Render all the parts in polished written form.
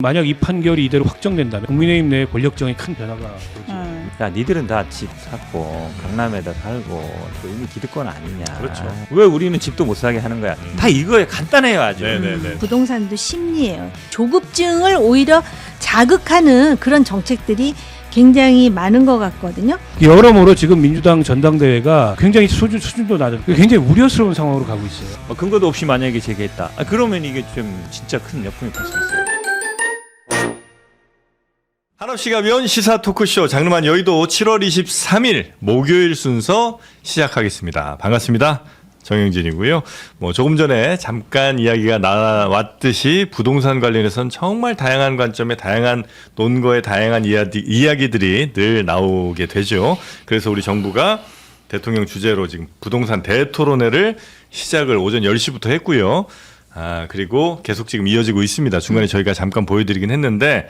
만약 이 판결이 이대로 확정된다면 국민의힘 내 권력정에 큰 변화가 오지. 야, 니들은 다 집 샀고 강남에다 살고 또 이미 기득권 아니냐. 그렇죠. 왜 우리는 집도 못 사게 하는 거야? 다 이거에 간단해요, 아주. 네네네. 부동산도 심리예요. 조급증을 오히려 자극하는 그런 정책들이 굉장히 많은 것 같거든요. 여러모로 지금 민주당 전당대회가 굉장히 수준도 낮은 굉장히 우려스러운 상황으로 가고 있어요. 근거도 없이 만약에 제기했다. 그러면 이게 좀 진짜 큰 역풍이 불 수 있어요. 한없이가 면 시사 토크쇼 장르만 여의도 7월 23일 목요일 순서 시작하겠습니다. 반갑습니다. 정영진이고요. 조금 전에 잠깐 이야기가 나왔듯이 부동산 관련해서는 정말 다양한 관점의 다양한 논거의 다양한 이야기들이 늘 나오게 되죠. 그래서 우리 정부가 대통령 주재로 지금 부동산 대토론회를 시작을 오전 10시부터 했고요. 그리고 계속 지금 이어지고 있습니다. 중간에 저희가 잠깐 보여드리긴 했는데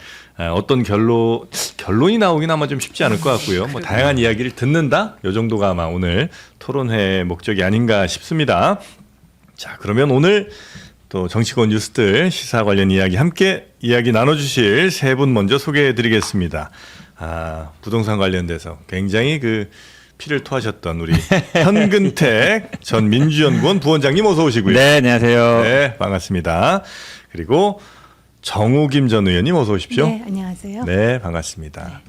어떤 결론이 나오긴 아마 좀 쉽지 않을 것 같고요. 다양한 이야기를 듣는다? 이 정도가 아마 오늘 토론회의 목적이 아닌가 싶습니다. 자, 그러면 오늘 또 정치권 뉴스들 시사 관련 이야기 함께 이야기 나눠주실 세 분 먼저 소개해드리겠습니다. 부동산 관련돼서 굉장히 피를 토하셨던 우리 현근택 전 민주연구원 부원장님 어서 오시고요. 네, 안녕하세요. 네, 반갑습니다. 그리고 정우김 전 의원님 어서 오십시오. 네, 안녕하세요. 네, 반갑습니다.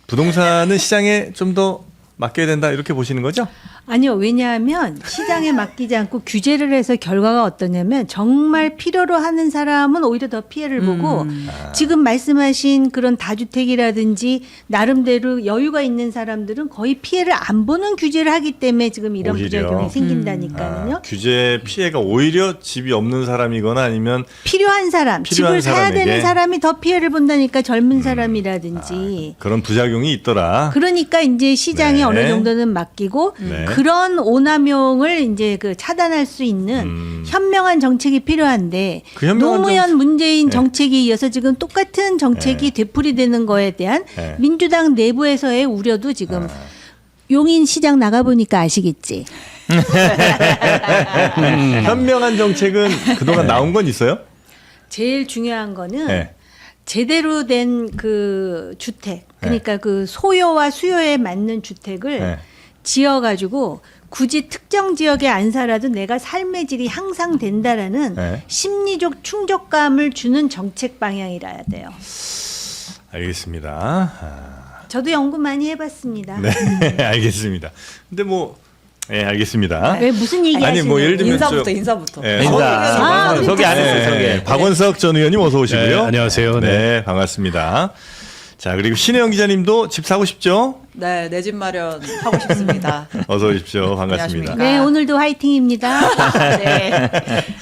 부동산은 시장에 좀 더 맡겨야 된다 이렇게 보시는 거죠? 아니요, 왜냐하면 시장에 맡기지 않고 규제를 해서 결과가 어떠냐면 정말 필요로 하는 사람은 오히려 더 피해를 보고 지금 말씀하신 그런 다주택이라든지 나름대로 여유가 있는 사람들은 거의 피해를 안 보는 규제를 하기 때문에 지금 이런 오히려. 부작용이 생긴다니까요. 규제 피해가 오히려 집이 없는 사람이거나 아니면 필요한 사람, 필요한 집을 사야 사람에게. 되는 사람이 더 피해를 본다니까 젊은 사람이라든지. 그런 부작용이 있더라. 그러니까 이제 시장에 네. 어느 정도는 맡기고 네. 그런 오남용을 이제 차단할 수 있는 현명한 정책이 필요한데 그 현명한 노무현 문재인 네. 정책에 이어서 지금 똑같은 정책이 되풀이되는 거에 대한 네. 민주당 내부에서의 우려도 지금 용인 시장 나가 보니까 아시겠지. 현명한 정책은 그동안 나온 건 있어요? 제일 중요한 거는 네. 제대로 된 주택, 그러니까 소요와 수요에 맞는 주택을 네. 지어가지고 굳이 특정 지역에 안 살아도 내가 삶의 질이 향상된다라는 네. 심리적 충족감을 주는 정책 방향이라야 돼요. 알겠습니다. 저도 연구 많이 해봤습니다. 네, 알겠습니다. 근데 네, 알겠습니다. 왜 무슨 얘기 아니, 하시는 예를 들면 인사부터. 네, 인사. 우리 소개 안 박원- 했어요, 소개. 네, 박원석 전 의원님 어서 오시고요. 네, 안녕하세요. 네, 반갑습니다. 자, 그리고 신혜영 기자님도 집 사고 싶죠? 네, 내 집 마련 하고 싶습니다. 어서 오십시오. 반갑습니다. 안녕하십니까. 네, 오늘도 화이팅입니다. 네.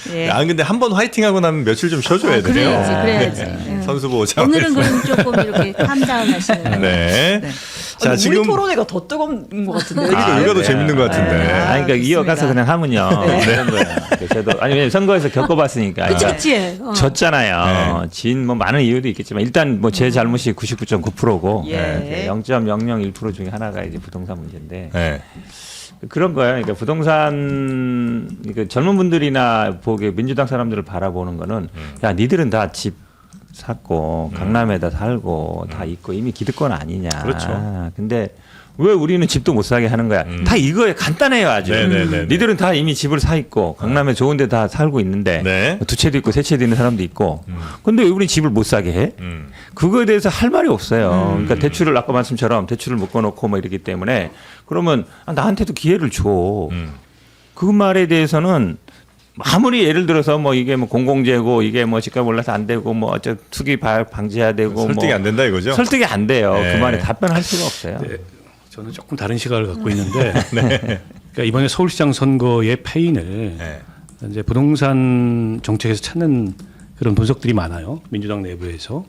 네. 근데 한 번 화이팅하고 나면 며칠 좀 쉬어줘야 돼요. 그래야지. 네, 선수 보호자. 오늘은 그럼 조금 이렇게 캄다운 하시는 거예요. 네. 네. 자, 아니, 지금 우리 토론회가 더 뜨거운 것 같은데. 여기가 더 네. 재밌는 것 같은데. 그러니까 이어가서 그냥 하면요. 그런 거야. 저도 왜냐면 선거에서 겪어봤으니까. 그치, 그치. 졌잖아요. 진 많은 이유도 있겠지만 일단 제 잘못이 99.9%고 예. 0.001% 중에 하나가 이제 부동산 문제인데 네. 그런 거예요. 그러니까 부동산 젊은 분들이나 민주당 사람들을 바라보는 거는 야, 니들은 다 집 샀고 강남에다 살고 다 있고 이미 기득권 아니냐. 그렇죠. 근데 왜 우리는 집도 못 사게 하는 거야? 다 이거에 간단해요, 아주. 네네네네. 니들은 다 이미 집을 사 있고 강남에 좋은 데 다 살고 있는데 네. 두 채도 있고 세 채도 있는 사람도 있고. 근데 왜 우리 집을 못 사게 해? 그거에 대해서 할 말이 없어요. 그러니까 대출을 아까 말씀처럼 대출을 묶어놓고 이러기 때문에 그러면 나한테도 기회를 줘. 그 말에 대해서는 아무리 예를 들어서 이게 공공재고 이게 집값 올라서 안 되고 투기 방지해야 되고 설득이 안 된다 이거죠? 설득이 안 돼요. 네. 그 말에 답변할 수가 없어요. 네, 저는 조금 다른 시각을 갖고 있는데 그러니까 이번에 서울시장 선거의 패인을 네. 이제 부동산 정책에서 찾는 그런 분석들이 많아요. 민주당 내부에서.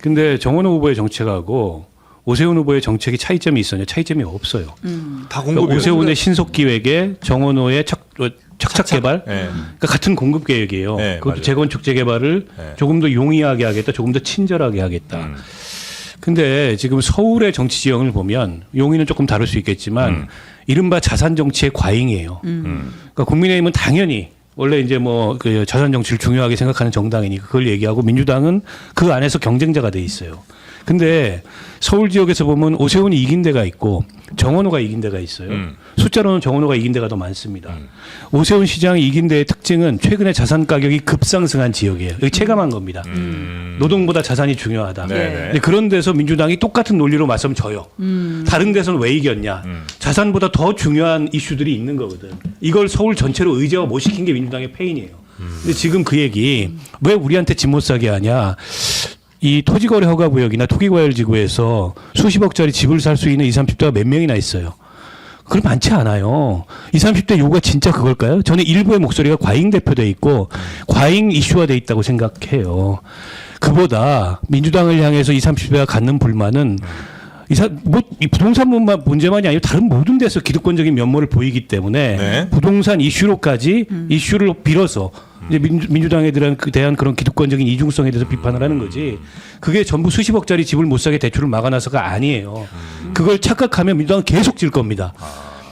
근데 정원호 후보의 정책하고 오세훈 후보의 정책이 차이점이 있었냐? 차이점이 없어요. 다 그러니까 공급이요. 오세훈의 신속 기획에 정원호의 착착 개발, 네. 그러니까 같은 공급 계획이에요. 네, 그것도 맞아요. 재건축 재개발을 네. 조금 더 용이하게 하겠다, 조금 더 친절하게 하겠다. 근데 지금 서울의 정치 지형을 보면 용인은 조금 다를 수 있겠지만 이른바 자산 정치의 과잉이에요. 그러니까 국민의힘은 당연히 원래 이제 뭐 그 자산 정치를 중요하게 생각하는 정당이니까 그걸 얘기하고 민주당은 그 안에서 경쟁자가 돼 있어요. 근데 서울 지역에서 보면 오세훈이 이긴 데가 있고 정원호가 이긴 데가 있어요. 숫자로는 정원호가 이긴 데가 더 많습니다. 오세훈 시장이 이긴 데의 특징은 최근에 자산 가격이 급상승한 지역이에요. 여기 체감한 겁니다. 노동보다 자산이 중요하다. 네네. 근데 그런 데서 민주당이 똑같은 논리로 맞서면 져요. 다른 데서는 왜 이겼냐. 자산보다 더 중요한 이슈들이 있는 거거든. 이걸 서울 전체로 의제화 못 시킨 게 민주당의 패인이에요. 근데 지금 그 얘기 왜 우리한테 집 못 사게 하냐. 이 토지거래 허가구역이나 토기과열지구에서 수십억짜리 집을 살 수 있는 20, 30대가 몇 명이나 있어요. 그럼 많지 않아요. 20, 30대 요구가 진짜 그걸까요? 저는 일부의 목소리가 과잉 대표돼 있고 과잉 이슈화돼 있다고 생각해요. 그보다 민주당을 향해서 20, 30대가 갖는 불만은 이 부동산 문제만이 아니고 다른 모든 데서 기득권적인 면모를 보이기 때문에 네. 부동산 이슈로까지 이슈를 빌어서 이제 민주당에 대한 그런 기득권적인 이중성에 대해서 비판을 하는 거지. 그게 전부 수십억짜리 집을 못 사게 대출을 막아놔서가 아니에요. 그걸 착각하면 민주당은 계속 질 겁니다.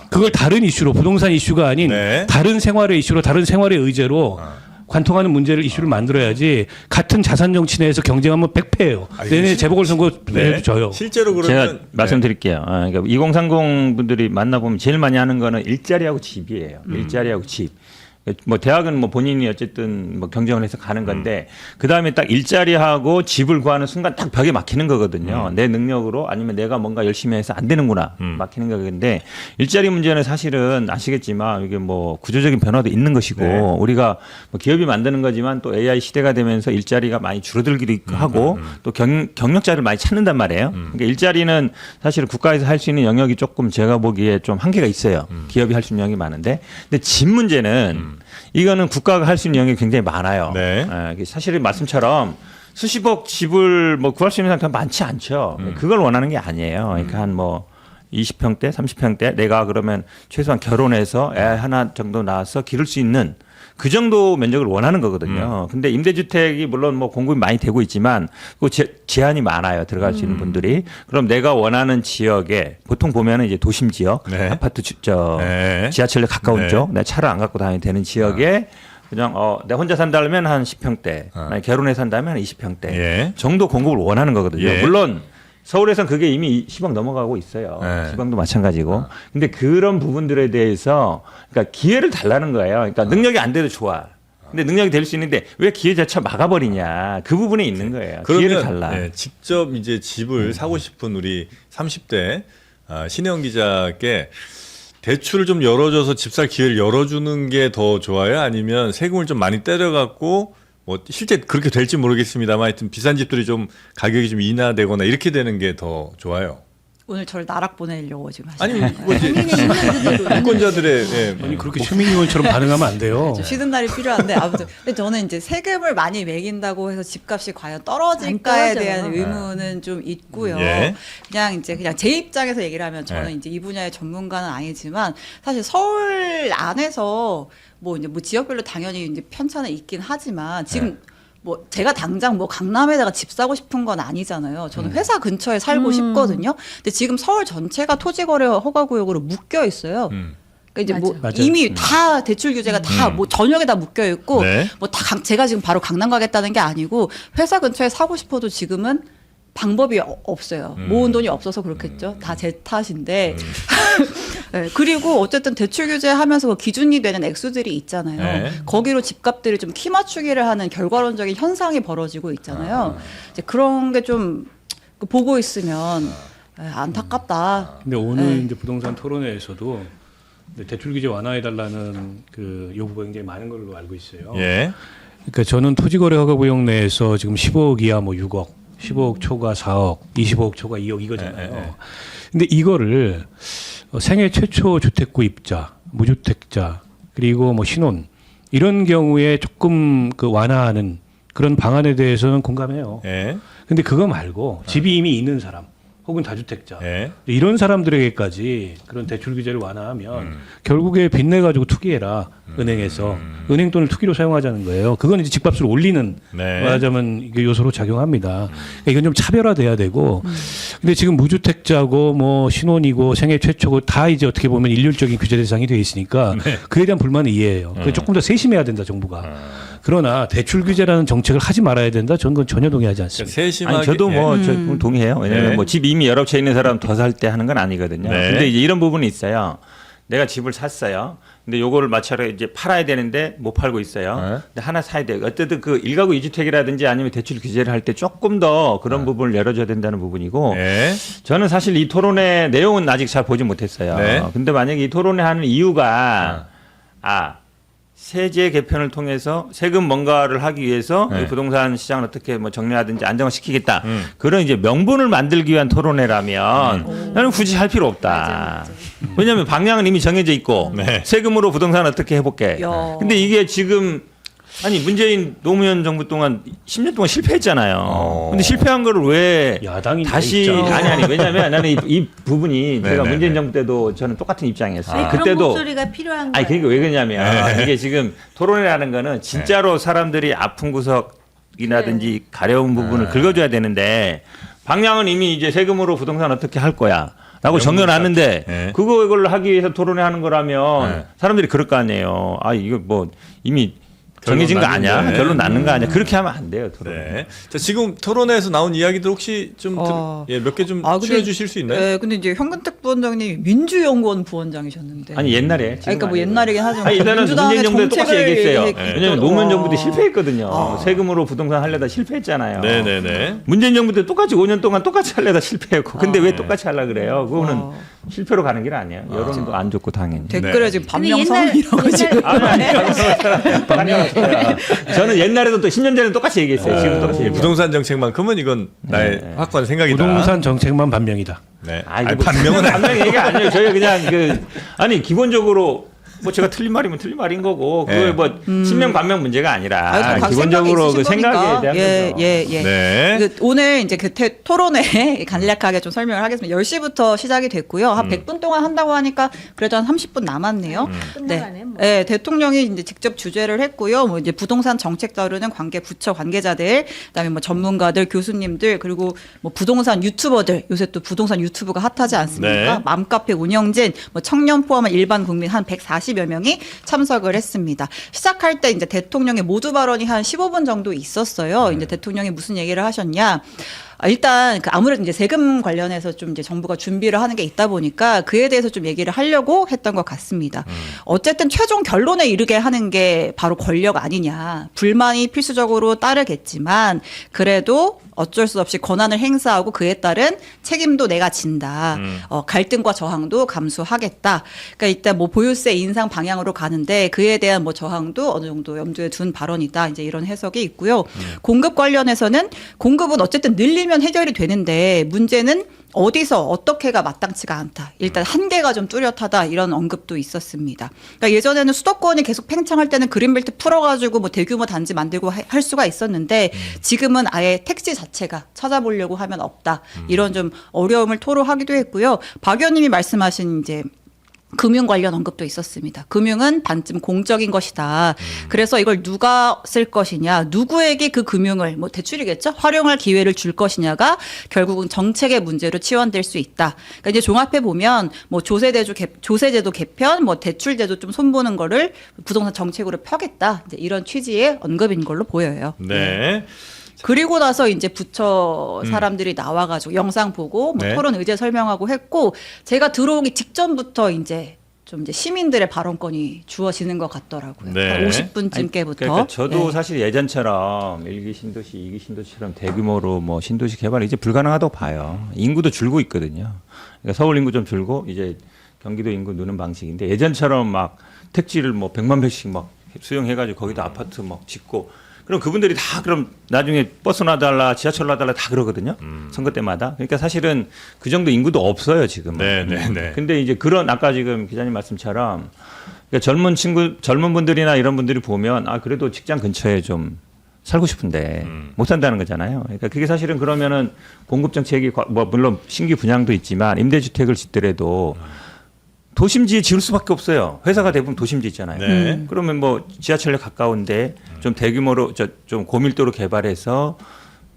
그걸 다른 이슈로 부동산 이슈가 아닌 네. 다른 생활의 이슈로 다른 생활의 의제로 관통하는 문제를 이슈를 만들어야지 같은 자산 정치 내에서 경쟁하면 100패예요. 내내 재보궐선거 네. 져요. 실제로 그러면 제가 말씀드릴게요. 그러니까 2030 분들이 만나보면 제일 많이 하는 거는 일자리하고 집이에요. 일자리하고 집. 뭐 대학은 뭐 본인이 어쨌든 뭐 경쟁을 해서 가는 건데 그 다음에 딱 일자리하고 집을 구하는 순간 딱 벽에 막히는 거거든요. 내 능력으로 아니면 내가 뭔가 열심히 해서 안 되는구나 막히는 거건데 일자리 문제는 사실은 아시겠지만 이게 뭐 구조적인 변화도 있는 것이고 네. 우리가 뭐 기업이 만드는 거지만 또 AI 시대가 되면서 일자리가 많이 줄어들기도 하고 또 경력자를 많이 찾는단 말이에요. 그러니까 일자리는 사실 국가에서 할 수 있는 영역이 조금 제가 보기에 좀 한계가 있어요. 기업이 할 수 있는 영역이 많은데 근데 집 문제는 이거는 국가가 할 수 있는 영역이 굉장히 많아요. 네. 사실 말씀처럼 수십억 집을 뭐 구할 수 있는 상태가 많지 않죠. 그걸 원하는 게 아니에요. 그러니까 한 뭐 20평대, 30평대 내가 그러면 최소한 결혼해서 애 하나 정도 낳아서 기를 수 있는 그 정도 면적을 원하는 거거든요. 근데 임대주택이 물론 뭐 공급이 많이 되고 있지만 그 제한이 많아요. 들어갈 수 있는 분들이. 그럼 내가 원하는 지역에 보통 보면은 이제 도심 지역, 네. 아파트 네. 지하철에 가까운 네. 쪽, 내가 차를 안 갖고 다니면 되는 지역에 그냥 내가 혼자 산다면 한 10평대, 만약 결혼해 산다면 한 20평대 예. 정도 공급을 원하는 거거든요. 예. 물론 서울에선 그게 이미 10억 넘어가고 있어요. 네. 지방도 마찬가지고. 근데 그런 부분들에 대해서 그러니까 기회를 달라는 거예요. 그러니까 능력이 안 돼도 좋아. 근데 능력이 될 수 있는데 왜 기회 자체 막아버리냐. 그 부분에 있는 거예요. 기회를 달라. 네, 직접 이제 집을 사고 싶은 우리 30대 신혜영 기자께 대출을 좀 열어줘서 집 살 기회를 열어주는 게 더 좋아요? 아니면 세금을 좀 많이 때려갖고 뭐 실제 그렇게 될지 모르겠습니다만 하여튼 비싼 집들이 좀 가격이 좀 인하되거나 이렇게 되는 게 더 좋아요. 오늘 저를 나락 보내려고 지금 아니 하시는 거예요. 뭐지 유권자들의 예, 아니 그렇게 최민희원처럼 반응하면 안 돼요. 좀 쉬는 날이 필요한데 아무튼 근데 저는 이제 세금을 많이 매긴다고 해서 집값이 과연 떨어질까에 안 떨어져요. 대한 의문은 좀 있고요. 예. 그냥 제 입장에서 얘기를 하면 저는 예. 이제 이 분야의 전문가는 아니지만 사실 서울 안에서 뭐 지역별로 당연히 이제 편차는 있긴 하지만 지금 뭐 제가 당장 뭐 강남에다가 집 사고 싶은 건 아니잖아요. 저는 회사 근처에 살고 싶거든요. 근데 지금 서울 전체가 토지거래 허가구역으로 묶여 있어요. 그러니까 이제 뭐 맞아요. 이미 다 대출 규제가 다 뭐 전역에 다 묶여 있고 네. 뭐 다 제가 지금 바로 강남 가겠다는 게 아니고 회사 근처에 사고 싶어도 지금은 방법이 없어요. 모은 돈이 없어서 그렇겠죠. 다 제 탓인데. 네, 그리고 어쨌든 대출 규제하면서 그 기준이 되는 액수들이 있잖아요. 네. 거기로 집값들이 좀 키 맞추기를 하는 결과론적인 현상이 벌어지고 있잖아요. 이제 그런 게 좀 보고 있으면 안타깝다. 근데 오늘 네. 이제 부동산 토론회에서도 대출 규제 완화해달라는 그 요구가 굉장히 많은 걸로 알고 있어요. 예. 그러니까 저는 토지거래 허가구역 내에서 지금 15억 이하 뭐 6억, 15억 초과 4억, 25억 초과 2억 이거잖아요. 근데 이거를 생애 최초 주택 구입자, 무주택자, 그리고 뭐 신혼 이런 경우에 조금 그 완화하는 그런 방안에 대해서는 공감해요. 예. 근데 그거 말고 집이 이미 있는 사람 혹은 다주택자 예. 이런 사람들에게까지 그런 대출 규제를 완화하면 결국에 빚내 가지고 투기해라 은행에서 은행 돈을 투기로 사용하자는 거예요. 그건 이제 집값을 올리는 네. 말하자면 이게 요소로 작용합니다. 그러니까 이건 좀 차별화돼야 되고 근데 지금 무주택자고 뭐 신혼이고 생애 최초고 다 이제 어떻게 보면 일률적인 규제 대상이 돼 있으니까 그에 대한 불만은 이해해요. 그래서 조금 더 세심해야 된다 정부가. 그러나 대출 규제라는 정책을 하지 말아야 된다. 저는 그건 전혀 동의하지 않습니다. 세심하게. 아니 저도 뭐 저 동의해요. 왜냐하면 네. 뭐 집 이미 여러 채 있는 사람 더 살 때 하는 건 아니거든요. 네. 근데 이제 이런 부분이 있어요. 내가 집을 샀어요. 근데 요거를 마찰에 이제 팔아야 되는데 못 팔고 있어요. 네. 근데 하나 사야 돼요. 어쨌든 그 1가구 2주택이라든지 아니면 대출 규제를 할 때 조금 더 그런 부분을 열어줘야 된다는 부분이고 예. 저는 사실 이 토론의 내용은 아직 잘 보지 못했어요. 네. 근데 만약에 이 토론회 하는 이유가 세제 개편을 통해서 세금 뭔가를 하기 위해서 네. 이 부동산 시장을 어떻게 뭐 정리하든지 안정화시키겠다. 그런 이제 명분을 만들기 위한 토론회라면 나는 굳이 할 필요 없다. 왜냐하면 방향은 이미 정해져 있고 네. 세금으로 부동산 어떻게 해볼게. 야. 근데 이게 지금 아니 문재인 노무현 정부 동안 10년 동안 실패했잖아요. 근데 실패한 거를 왜 야당이 다시 내 입장. 아니 왜냐면 나는 이 부분이 제가 네네네. 문재인 정부 때도 저는 똑같은 입장이었어요. 아니, 그런 그때도 목소리가 필요한 거예요. 아니 그러니까 왜 그러냐면 이게 지금 토론이라는 거는 진짜로 사람들이 아픈 구석이라든지 가려운 부분을 긁어줘야 되는데 방향은 이미 이제 세금으로 부동산 어떻게 할 거야라고 정해놨는데 네. 그걸 하기 위해서 토론회 하는 거라면 네. 사람들이 그럴 거 아니에요. 아 이거 뭐 이미 정해진 거 아니야? 났는데. 결론 났는 거 아니야? 그렇게 하면 안 돼요 토론. 네. 자, 지금 토론회에서 나온 이야기들 혹시 좀 몇 개 좀 추려 주실 수 있나요? 네, 근데 이제 현근택 부원장님이 민주연구원 부원장이셨는데. 아니 옛날에. 그러니까 뭐 옛날이긴 하지만 아니 일단은 민주당의 문재인 정부에 똑같이 정책을 얘기했어요. 얘기했기 왜냐면 때문에. 노무현 정부 때 와. 실패했거든요. 세금으로 부동산 하려다 실패했잖아요. 네네네. 문재인 정부 때 똑같이 5년 동안 똑같이 하려다 실패했고 근데 왜 똑같이 하려 그래요? 그거는 실패로 가는 길 아니에요. 여론도 안 좋고 당연히. 댓글에 네. 지금 근데 반명성이라고 지금. 저는 옛날에도 또 10년 전에 똑같이 얘기했어요. 지금 똑같이 얘기해요. 부동산 정책만큼은 이건 나의 확고한 생각이다. 부동산 정책만 반명이다. 네. 아니, 아니, 반명은 반명 얘기 아니에요. 저희가 그냥 아니 기본적으로 뭐 제가 틀린 말이면 틀린 말인 거고 그게 네. 뭐 신명 반명 문제가 아니라 아니, 각 기본적으로 그 생각이 있으신 생각에 거니까. 대한 예, 거죠. 예, 예. 네. 그 오늘 이제 그 토론회 간략하게 좀 설명을 하겠습니다. 10시부터 시작이 됐고요. 한 100분 동안 한다고 하니까 그래도 한 30분 남았네요. 끝나가네, 뭐. 네, 대통령이 이제 직접 주재를 했고요. 뭐 이제 부동산 정책 다루는 관계 부처 관계자들, 그다음에 뭐 전문가들, 교수님들, 그리고 뭐 부동산 유튜버들, 요새 또 부동산 유튜브가 핫하지 않습니까? 네. 맘카페 운영진, 뭐 청년 포함한 일반 국민 한 140여 명이 참석을 했습니다. 시작할 때 이제 대통령의 모두 발언이 한 15분 정도 있었어요. 이제 대통령이 무슨 얘기를 하셨냐? 일단 아무래도 이제 세금 관련해서 좀 이제 정부가 준비를 하는 게 있다 보니까 그에 대해서 좀 얘기를 하려고 했던 것 같습니다. 어쨌든 최종 결론에 이르게 하는 게 바로 권력 아니냐. 불만이 필수적으로 따르겠지만 그래도 어쩔 수 없이 권한을 행사하고 그에 따른 책임도 내가 진다. 갈등과 저항도 감수하겠다. 그러니까 일단 뭐 보유세 인상 방향으로 가는데 그에 대한 뭐 저항도 어느 정도 염두에 둔 발언이다. 이제 이런 해석이 있고요. 공급 관련해서는 공급은 어쨌든 늘리면 해결이 되는데 문제는 어디서 어떻게가 마땅치가 않다. 일단 한계가 좀 뚜렷하다. 이런 언급도 있었습니다. 그러니까 예전에는 수도권이 계속 팽창할 때는 그린벨트 풀어가지고 뭐 대규모 단지 만들고 할 수가 있었는데 지금은 아예 택지 자체가 찾아보려고 하면 없다. 이런 좀 어려움을 토로하기도 했고요. 박 의원님이 말씀하신 이제 금융 관련 언급도 있었습니다. 금융은 반쯤 공적인 것이다. 그래서 이걸 누가 쓸 것이냐, 누구에게 그 금융을 뭐 대출이겠죠? 활용할 기회를 줄 것이냐가 결국은 정책의 문제로 치환될 수 있다. 그러니까 이제 종합해 보면 뭐 조세제도 개편, 뭐 대출제도 좀 손보는 거를 부동산 정책으로 펴겠다. 이제 이런 취지의 언급인 걸로 보여요. 네. 그리고 나서 이제 부처 사람들이 나와가지고 영상 보고 뭐 네. 토론 의제 설명하고 했고 제가 들어오기 직전부터 이제 좀 이제 시민들의 발언권이 주어지는 것 같더라고요. 네. 한 50분쯤께부터. 그러니까 저도 네. 사실 예전처럼 1기 신도시, 2기 신도시처럼 대규모로 뭐 신도시 개발이 이제 불가능하다고 봐요. 인구도 줄고 있거든요. 그러니까 서울 인구 좀 줄고 이제 경기도 인구 느는 방식인데 예전처럼 막 택지를 뭐 100만 평씩 막 수용해가지고 거기다 아파트 막 짓고 그럼 그분들이 다 그럼 나중에 버스 놔달라 지하철 놔달라 다 그러거든요. 선거 때마다. 그러니까 사실은 그 정도 인구도 없어요 지금은. 네. 근데 이제 그런 아까 지금 기자님 말씀처럼 그러니까 젊은 분들이나 이런 분들이 보면 아 그래도 직장 근처에 좀 살고 싶은데 못 산다는 거잖아요. 그러니까 그게 사실은 그러면은 공급 정책이 뭐 물론 신규 분양도 있지만 임대주택을 짓더라도 도심지에 지을 수밖에 없어요. 회사가 대부분 도심지 있잖아요. 네. 그러면 뭐 지하철역 가까운데 좀 대규모로 좀 고밀도로 개발해서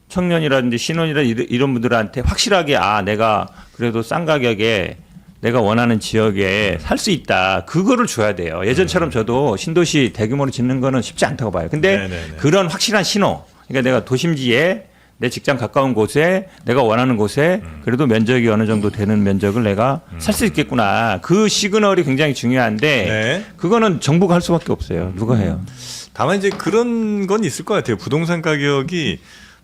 청년이라든지 신혼이라든지 이런 분들한테 확실하게 내가 그래도 싼 가격에 내가 원하는 지역에 살 수 있다. 그거를 줘야 돼요. 예전처럼 저도 신도시 대규모로 짓는 거는 쉽지 않다고 봐요. 근데 네네네. 그런 확실한 신호. 그러니까 내가 도심지에 내 직장 가까운 곳에 내가 원하는 곳에 그래도 면적이 어느 정도 되는 면적을 내가 살 수 있겠구나. 그 시그널이 굉장히 중요한데 네. 그거는 정부가 할 수밖에 없어요. 누가 해요? 다만 이제 그런 건 있을 것 같아요. 부동산 가격이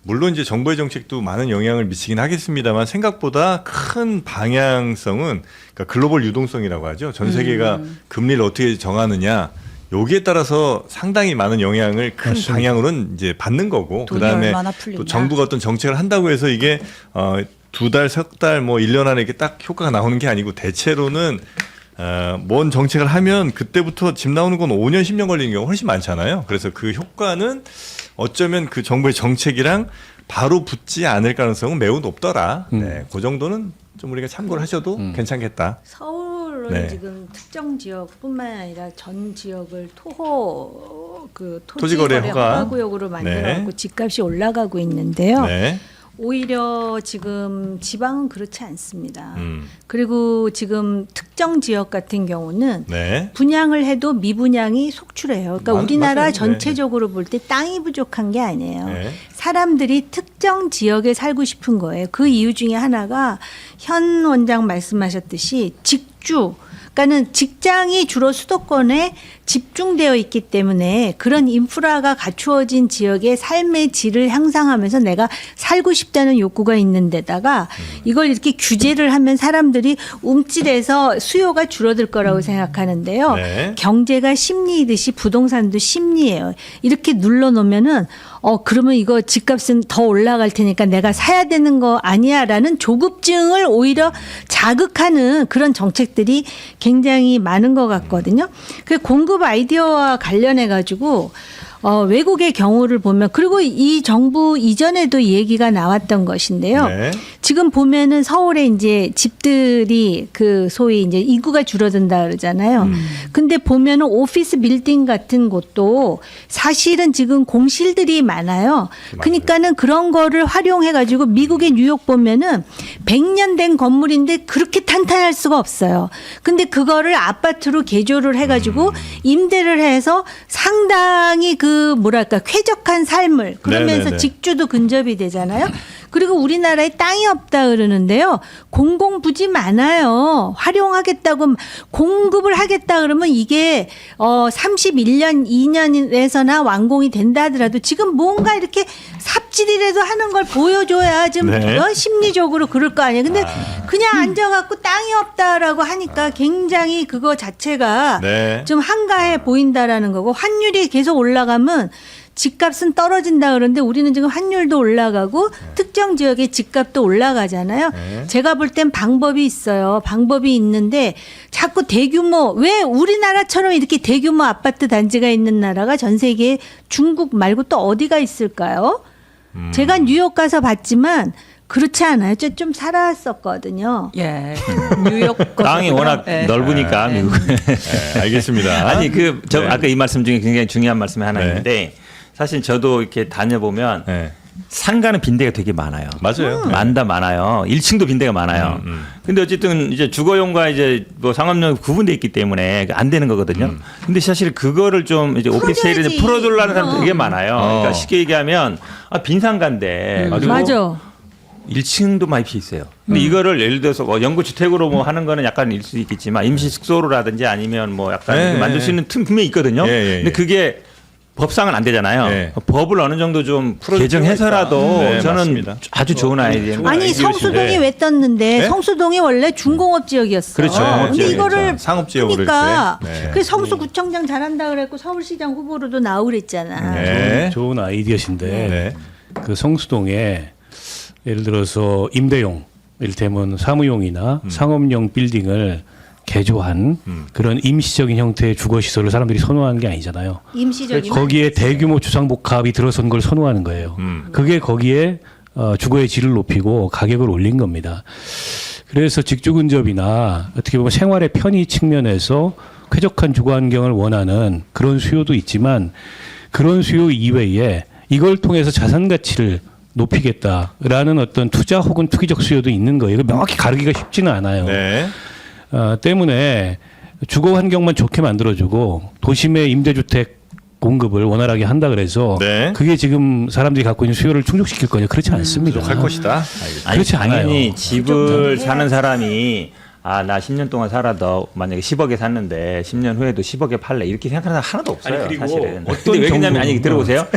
물론 이제 정부의 정책도 많은 영향을 미치긴 하겠습니다만 생각보다 큰 방향성은 그러니까 글로벌 유동성이라고 하죠. 전 세계가 금리를 어떻게 정하느냐 여기에 따라서 상당히 많은 영향을 큰 방향으로는 이제 받는 거고 돈이 그다음에 얼마나 풀리냐. 또 정부가 어떤 정책을 한다고 해서 이게 2달, 3달, 뭐 1년 안에 이렇게 딱 효과가 나오는 게 아니고 대체로는 뭔 정책을 하면 그때부터 집 나오는 건 5년, 10년 걸리는 경우가 훨씬 많잖아요. 그래서 그 효과는 어쩌면 그 정부의 정책이랑 바로 붙지 않을 가능성은 매우 높더라. 네, 그 정도는 좀 우리가 참고를 하셔도 괜찮겠다. 서울은 네. 지금 특정 지역뿐만 아니라 전 지역을 토지거래 허가. 허가구역으로 만들어갖고 네. 집값이 올라가고 있는데요. 네. 오히려 지금 지방은 그렇지 않습니다. 그리고 지금 특정 지역 같은 경우는 네. 분양을 해도 미분양이 속출해요. 그러니까 우리나라 맞아요. 전체적으로 볼 때 땅이 부족한 게 아니에요. 네. 사람들이 특정 지역에 살고 싶은 거예요. 그 이유 중에 하나가 현 원장 말씀하셨듯이 직주, 그러니까는 직장이 주로 수도권에 집중되어 있기 때문에 그런 인프라가 갖추어진 지역의 삶의 질을 향상하면서 내가 살고 싶다는 욕구가 있는 데다가 이걸 이렇게 규제를 하면 사람들이 움찔해서 수요가 줄어들 거라고 생각하는데요. 네. 경제가 심리이듯이 부동산도 심리예요. 이렇게 눌러놓으면은 그러면 이거 집값은 더 올라갈 테니까 내가 사야 되는 거 아니야라는 조급증을 오히려 자극하는 그런 정책들이 굉장히 많은 것 같거든요. 그 공급 아이디어와 관련해 가지고 외국의 경우를 보면 그리고 이 정부 이전에도 얘기가 나왔던 것인데요. 네. 지금 보면은 서울에 이제 집들이 그 소위 이제 인구가 줄어든다 그러잖아요. 근데 보면은 오피스 빌딩 같은 곳도 사실은 지금 공실들이 많아요. 그러니까는 그런 거를 활용해 가지고 미국의 뉴욕 보면은 100년 된 건물인데 그렇게 탄탄할 수가 없어요. 근데 그거를 아파트로 개조를 해 가지고 임대를 해서 상당히 그 뭐랄까 쾌적한 삶을 그러면서 네네네. 직주도 근접이 되잖아요. 그리고 우리나라에 땅이 없다 그러는데요. 공공부지 많아요. 활용하겠다고 공급을 하겠다 그러면 이게 31년, 2년에서나 완공이 된다 하더라도 지금 뭔가 이렇게 삽질이라도 하는 걸 보여줘야 좀 네. 심리적으로 그럴 거 아니에요. 근데 그냥 앉아갖고 땅이 없다라고 하니까 굉장히 그거 자체가 네. 좀 한가해 보인다라는 거고 환율이 계속 올라가면 집값은 떨어진다 그러는데 우리는 지금 환율도 올라가고 특정 지역의 집값도 올라가잖아요. 네. 제가 볼 땐 방법이 있어요. 방법이 있는데 자꾸 대규모 왜 우리나라처럼 이렇게 대규모 아파트 단지가 있는 나라가 전 세계에 중국 말고 또 어디가 있을까요? 제가 뉴욕 가서 봤지만 그렇지 않아요. 저 좀 살았었거든요. 예. 뉴욕 땅이 거거든요. 워낙 예. 넓으니까 미국. 네, 알겠습니다. 아니 저 네. 아까 이 말씀 중에 굉장히 중요한 말씀이 하나 네. 있는데 사실 저도 이렇게 다녀보면 네. 상가는 빈대가 되게 많아요. 맞아요. 많아요. 1층도 빈대가 많아요. 근데 어쨌든 이제 주거용과 이제 뭐 상업용 구분돼 있기 때문에 안 되는 거거든요. 근데 사실 그거를 좀 이제 오피스텔에 풀어줘야지. 풀어주려는 사람 되게 많아요. 그러니까 쉽게 얘기하면 빈 상가인데 그리고 맞아. 1층도 많이 비어 있어요. 근데 이거를 예를 들어서 영구 주택으로 뭐 하는 거는 약간 일 수 있겠지만 임시 숙소로라든지 아니면 뭐 약간 네, 이렇게 만들 수 있는 틈 분명히 있거든요. 근데 그게 법상은 안 되잖아요. 네. 법을 어느 정도 좀 풀어줄 개정해서라도 필요가 있다. 네, 저는 맞습니다. 아주 좋은 아이디어입니다. 아니 아이디어신데. 성수동이 왜 떴는데 네? 성수동이 원래 중공업 지역이었어. 그렇죠. 근데 이거를 상업지역으로 그러니까 이렇게. 네. 그 성수구청장 잘한다 그랬고 서울시장 후보로도 나오고 그랬잖아. 네. 좋은 아이디어신데 네. 그 성수동에 예를 들어서 임대용, 이를테면 사무용이나 상업용 빌딩을 개조한 그런 임시적인 형태의 주거 시설을 사람들이 선호하는 게 아니잖아요. 임시적인 거기에 대규모 주상복합이 들어선 걸 선호하는 거예요. 그게 거기에 주거의 질을 높이고 가격을 올린 겁니다. 그래서 직주 근접이나 어떻게 보면 생활의 편의 측면에서 쾌적한 주거 환경을 원하는 그런 수요도 있지만 그런 수요 이외에 이걸 통해서 자산 가치를 높이겠다라는 어떤 투자 혹은 투기적 수요도 있는 거예요. 이거 명확히 가르기가 쉽지는 않아요. 네. 때문에 주거 환경만 좋게 만들어주고 도심의 임대주택 공급을 원활하게 한다 그래서 네. 그게 지금 사람들이 갖고 있는 수요를 충족시킬 거냐 그렇지 않습니다. 할 것이다. 알겠습니다. 아니, 그렇지 당연히 않아요. 집을 사는 사람이 나 10년 동안 살아도 만약에 10억에 샀는데 10년 후에도 10억에 팔래 이렇게 생각하는 사람 하나도 없어요. 아니, 그리고 사실은. 어떤 근데 왜 그러냐면 정부- 아니 들어보세요.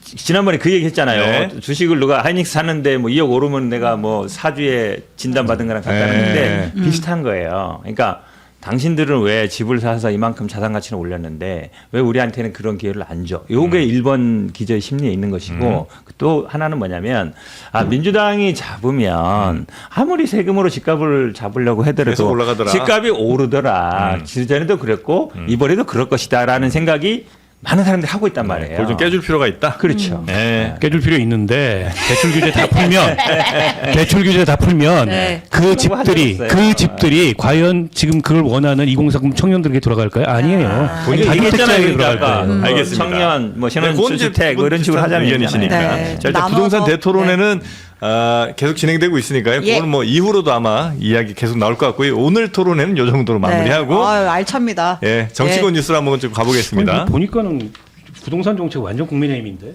지난번에 그 얘기 했잖아요. 네. 주식을 누가 하이닉스 샀는데 뭐 2억 오르면 내가 뭐 사주에 진단 받은 거랑 같다는 네. 건데 비슷한 거예요. 그러니까 당신들은 왜 집을 사서 이만큼 자산 가치를 올렸는데 왜 우리한테는 그런 기회를 안 줘? 요게 1번 기저의 심리에 있는 것이고 또 하나는 뭐냐면 민주당이 잡으면 아무리 세금으로 집값을 잡으려고 계속 하더라도 올라가더라. 집값이 오르더라. 지전에도 그랬고 이번에도 그럴 것이다라는 생각이 많은 사람들이 하고 있단 말이에요. 그걸 좀 깨줄 필요가 있다. 그렇죠. 네. 깨줄 필요 있는데 대출 규제 다 풀면 대출 규제 다 풀면 네. 그 집들이 없어요. 그 집들이 과연 지금 그걸 원하는 2030 청년들에게 돌아갈까요? 아니에요. 본인이 얘기했잖아요. 다주택자에게 들어갈 아까 거예요. 뭐 알겠습니다. 청년, 뭐 네, 그건 신혼주택 뭐 이런 식으로 하자는 의견이시니까. 얘기잖아요. 네. 자, 일단 나눠서, 부동산 대토론회는 계속 진행되고 있으니까요. 예. 그거는 뭐 이후로도 아마 이야기 계속 나올 것 같고요. 오늘 토론회는 이 정도로 마무리하고 아유, 알찹니다. 예, 정치권 뉴스로 한번 좀 가보겠습니다. 보니까는 부동산 정책 완전 국민의힘인데.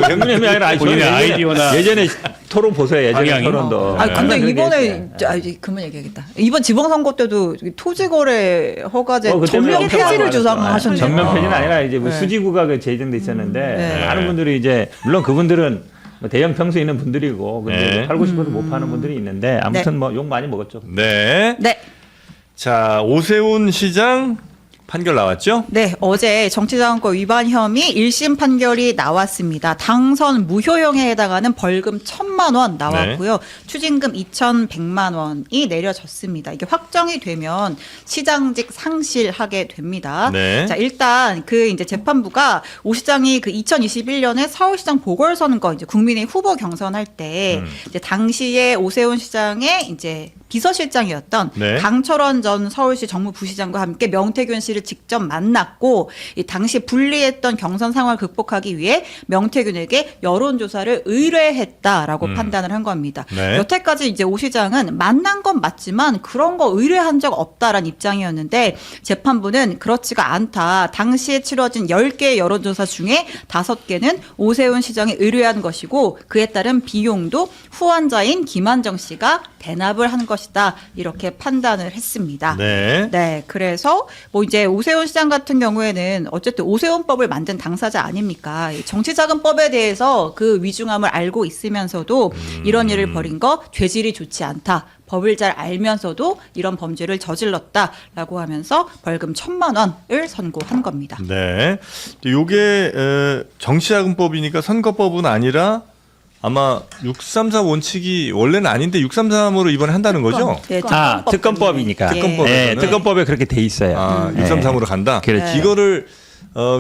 국민의힘이 아니라 본인의 아이디어나 예전에 토론 보세요. 예전에 방향이? 토론도. 아 근데 그런 이번에 얘기했어요. 이제 그만 얘기하겠다. 이번 지방선거 때도 토지거래 허가제 그때 전면 엄청 폐지를 많이 주장하셨네요. 전면 폐지는 아니라 이제 뭐 네. 수지구가 제정돼 있었는데 네. 많은 분들이 이제 물론 그분들은 뭐 대형 평수에 있는 분들이고 근데 네. 뭐 팔고 싶어도 못 파는 분들이 있는데 아무튼 뭐 욕 많이 먹었죠. 네. 네. 자, 오세훈 시장 판결 나왔죠? 네, 어제 정치자금법 위반 혐의 1심 판결이 나왔습니다. 당선 무효형에 해당하는 벌금 1,000만 원 나왔고요. 추징금 2,100만 원이 내려졌습니다. 이게 확정이 되면 시장직 상실하게 됩니다. 네. 자, 일단 그 이제 재판부가 오 시장이 그 2021년에 서울시장 보궐선거 이제 국민의 후보 경선할 때 이제 당시에 오세훈 시장의 이제 비서실장이었던 네. 강철원 전 서울시 정무부시장과 함께 명태균 씨를 직접 만났고 이 당시 불리했던 경선 상황을 극복하기 위해 명태균에게 여론조사를 의뢰했다라고 판단을 한 겁니다. 네. 여태까지 이제 오 시장은 만난 건 맞지만 그런 거 의뢰한 적 없다라는 입장이었는데 재판부는 그렇지가 않다. 당시에 치러진 10개의 여론조사 중에 5개는 오세훈 시장이 의뢰한 것이고 그에 따른 비용도 후원자인 김한정 씨가 대납을 한 것이다. 이렇게 판단을 했습니다. 네. 네, 그래서 뭐 이제 오세훈 시장 같은 경우에는 어쨌든 오세훈법을 만든 당사자 아닙니까? 이 정치자금법에 대해서 그 위중함을 알고 있으면서도 이런 일을 벌인 거 죄질이 좋지 않다. 법을 잘 알면서도 이런 범죄를 저질렀다라고 하면서 벌금 1,000만 원을 선고한 겁니다. 네. 요게 정치자금법이니까 선거법은 아니라 아마 634 원칙이 원래는 아닌데 633으로 이번에 한다는 거죠? 네, 특검법이니까. 특검법. 네, 특검법에 그렇게 돼 있어요. 633으로 간다. 그렇지. 이거를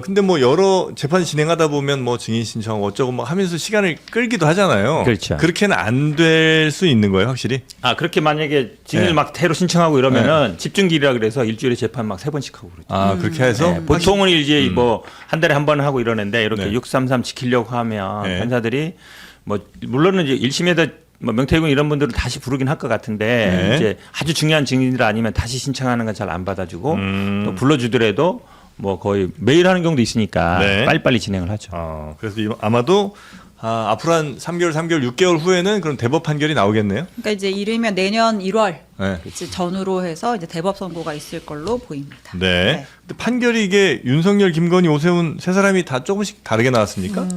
근데 뭐 여러 재판 진행하다 보면 뭐 증인 신청 어쩌고 뭐 하면서 시간을 끌기도 하잖아요. 그렇죠. 그렇게는 안 될 수 있는 거예요, 확실히. 그렇게 만약에 증인을 네. 막 대로 신청하고 이러면은 집중기일이라 그래서 일주일에 재판 막 3번씩 하고 그러죠. 아, 그렇게 해서 네, 보통은 이제 뭐 한 달에 한 번 하고 이러는데 이렇게 네. 633 지키려고 하면 네. 판사들이 뭐 물론은 이제 1심에다 뭐 명태균 이런 분들은 다시 부르긴 할 것 같은데 네. 이제 아주 중요한 증인들 아니면 다시 신청하는 건 잘 안 받아주고 또 불러주더라도 뭐 거의 매일 하는 경우도 있으니까 네. 빨리빨리 진행을 하죠. 그래서 아마도 앞으로 한 3개월, 6개월 후에는 그런 대법 판결이 나오겠네요. 그러니까 이제 이르면 내년 1월 네. 이제 전후로 해서 이제 대법 선고가 있을 걸로 보입니다. 네. 근데 판결이 이게 윤석열, 김건희, 오세훈 세 사람이 다 조금씩 다르게 나왔습니까?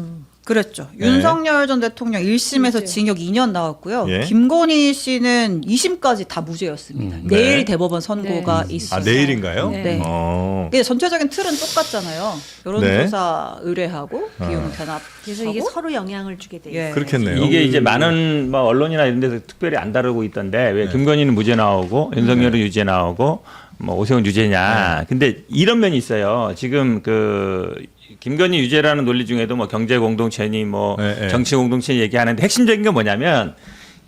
그랬죠. 윤석열 전 대통령 1심에서 그렇죠. 징역 2년 나왔고요. 예. 김건희 씨는 2심까지 다 무죄였습니다. 네. 내일 대법원 선고가 네. 있어서. 아 내일인가요? 네. 어. 이게 전체적인 틀은 똑같잖아요. 여론조사 의뢰하고 비용 대납. 그래서 이게 서로 영향을 주게 돼요. 예. 그렇겠네요. 이게 이제 많은 뭐 언론이나 이런 데서 특별히 안 다루고 있던데 왜 네. 김건희는 무죄 나오고 윤석열은 유죄 나오고 뭐 오세훈 유죄냐. 네. 근데 이런 면이 있어요. 지금 그 김건희 유죄라는 논리 중에도 뭐 경제 공동체니 뭐 네. 정치 공동체 얘기하는데 핵심적인 건 뭐냐면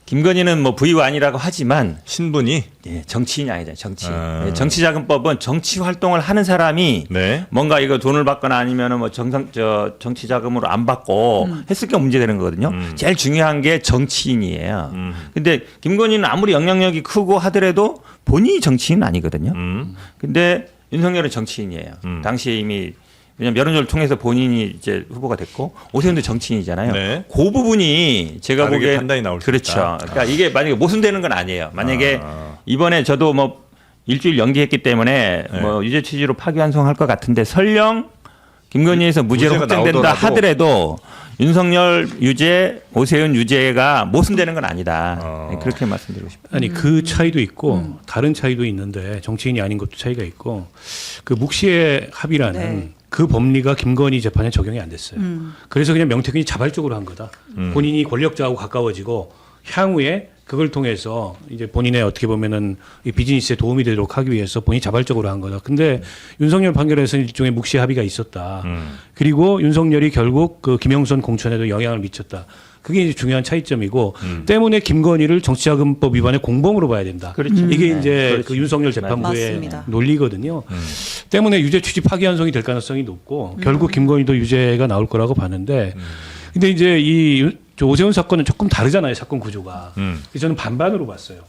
김건희는 뭐 부의완이라고 하지만 신분이 예, 정치인이 아니잖아요. 정치인. 아. 예, 정치자금법은 정치 활동을 하는 사람이 네. 뭔가 이거 돈을 받거나 아니면은 뭐 정치 자금으로 안 받고 했을 경우 문제되는 거거든요. 제일 중요한 게 정치인이에요. 근데 김건희는 아무리 영향력이 크고 하더라도 본인이 정치인은 아니거든요. 근데 윤석열은 정치인이에요. 당시에 이미 왜냐면 여론조사를 통해서 본인이 이제 후보가 됐고 오세훈도 정치인이잖아요. 네. 그 부분이 제가 다르게 보기에 판단이 나올 수 그렇죠. 있다. 그러니까 이게 만약에 모순되는 건 아니에요. 만약에 아. 이번에 저도 뭐 일주일 연기했기 때문에 네. 뭐 유죄 취지로 파기환송할 것 같은데 설령 김건희에서 무죄로 무죄가 확정된다 나오더라도. 하더라도 윤석열 유죄, 오세훈 유죄가 모순되는 건 아니다. 네, 그렇게 말씀드리고 싶어요. 아니 그 차이도 있고 다른 차이도 있는데 정치인이 아닌 것도 차이가 있고 그 묵시의 합의라는 네. 그 법리가 김건희 재판에 적용이 안 됐어요. 그래서 그냥 명태균이 자발적으로 한 거다. 본인이 권력자하고 가까워지고 향후에 그걸 통해서 이제 본인의 어떻게 보면은 이 비즈니스에 도움이 되도록 하기 위해서 본인이 자발적으로 한 거다. 근데 윤석열 판결에서는 일종의 묵시 합의가 있었다. 그리고 윤석열이 결국 그 김영선 공천에도 영향을 미쳤다. 그게 이제 중요한 차이점이고 때문에 김건희를 정치자금법 위반의 공범으로 봐야 된다. 그렇죠. 이게 네, 이제 그렇죠. 그 윤석열 재판부의 맞습니다. 논리거든요. 때문에 유죄 취지 파기환송이 될 가능성이 높고 결국 김건희도 유죄가 나올 거라고 봤는데 근데 이제 이 오세훈 사건은 조금 다르잖아요. 사건 구조가. 그래서 저는 반반으로 봤어요.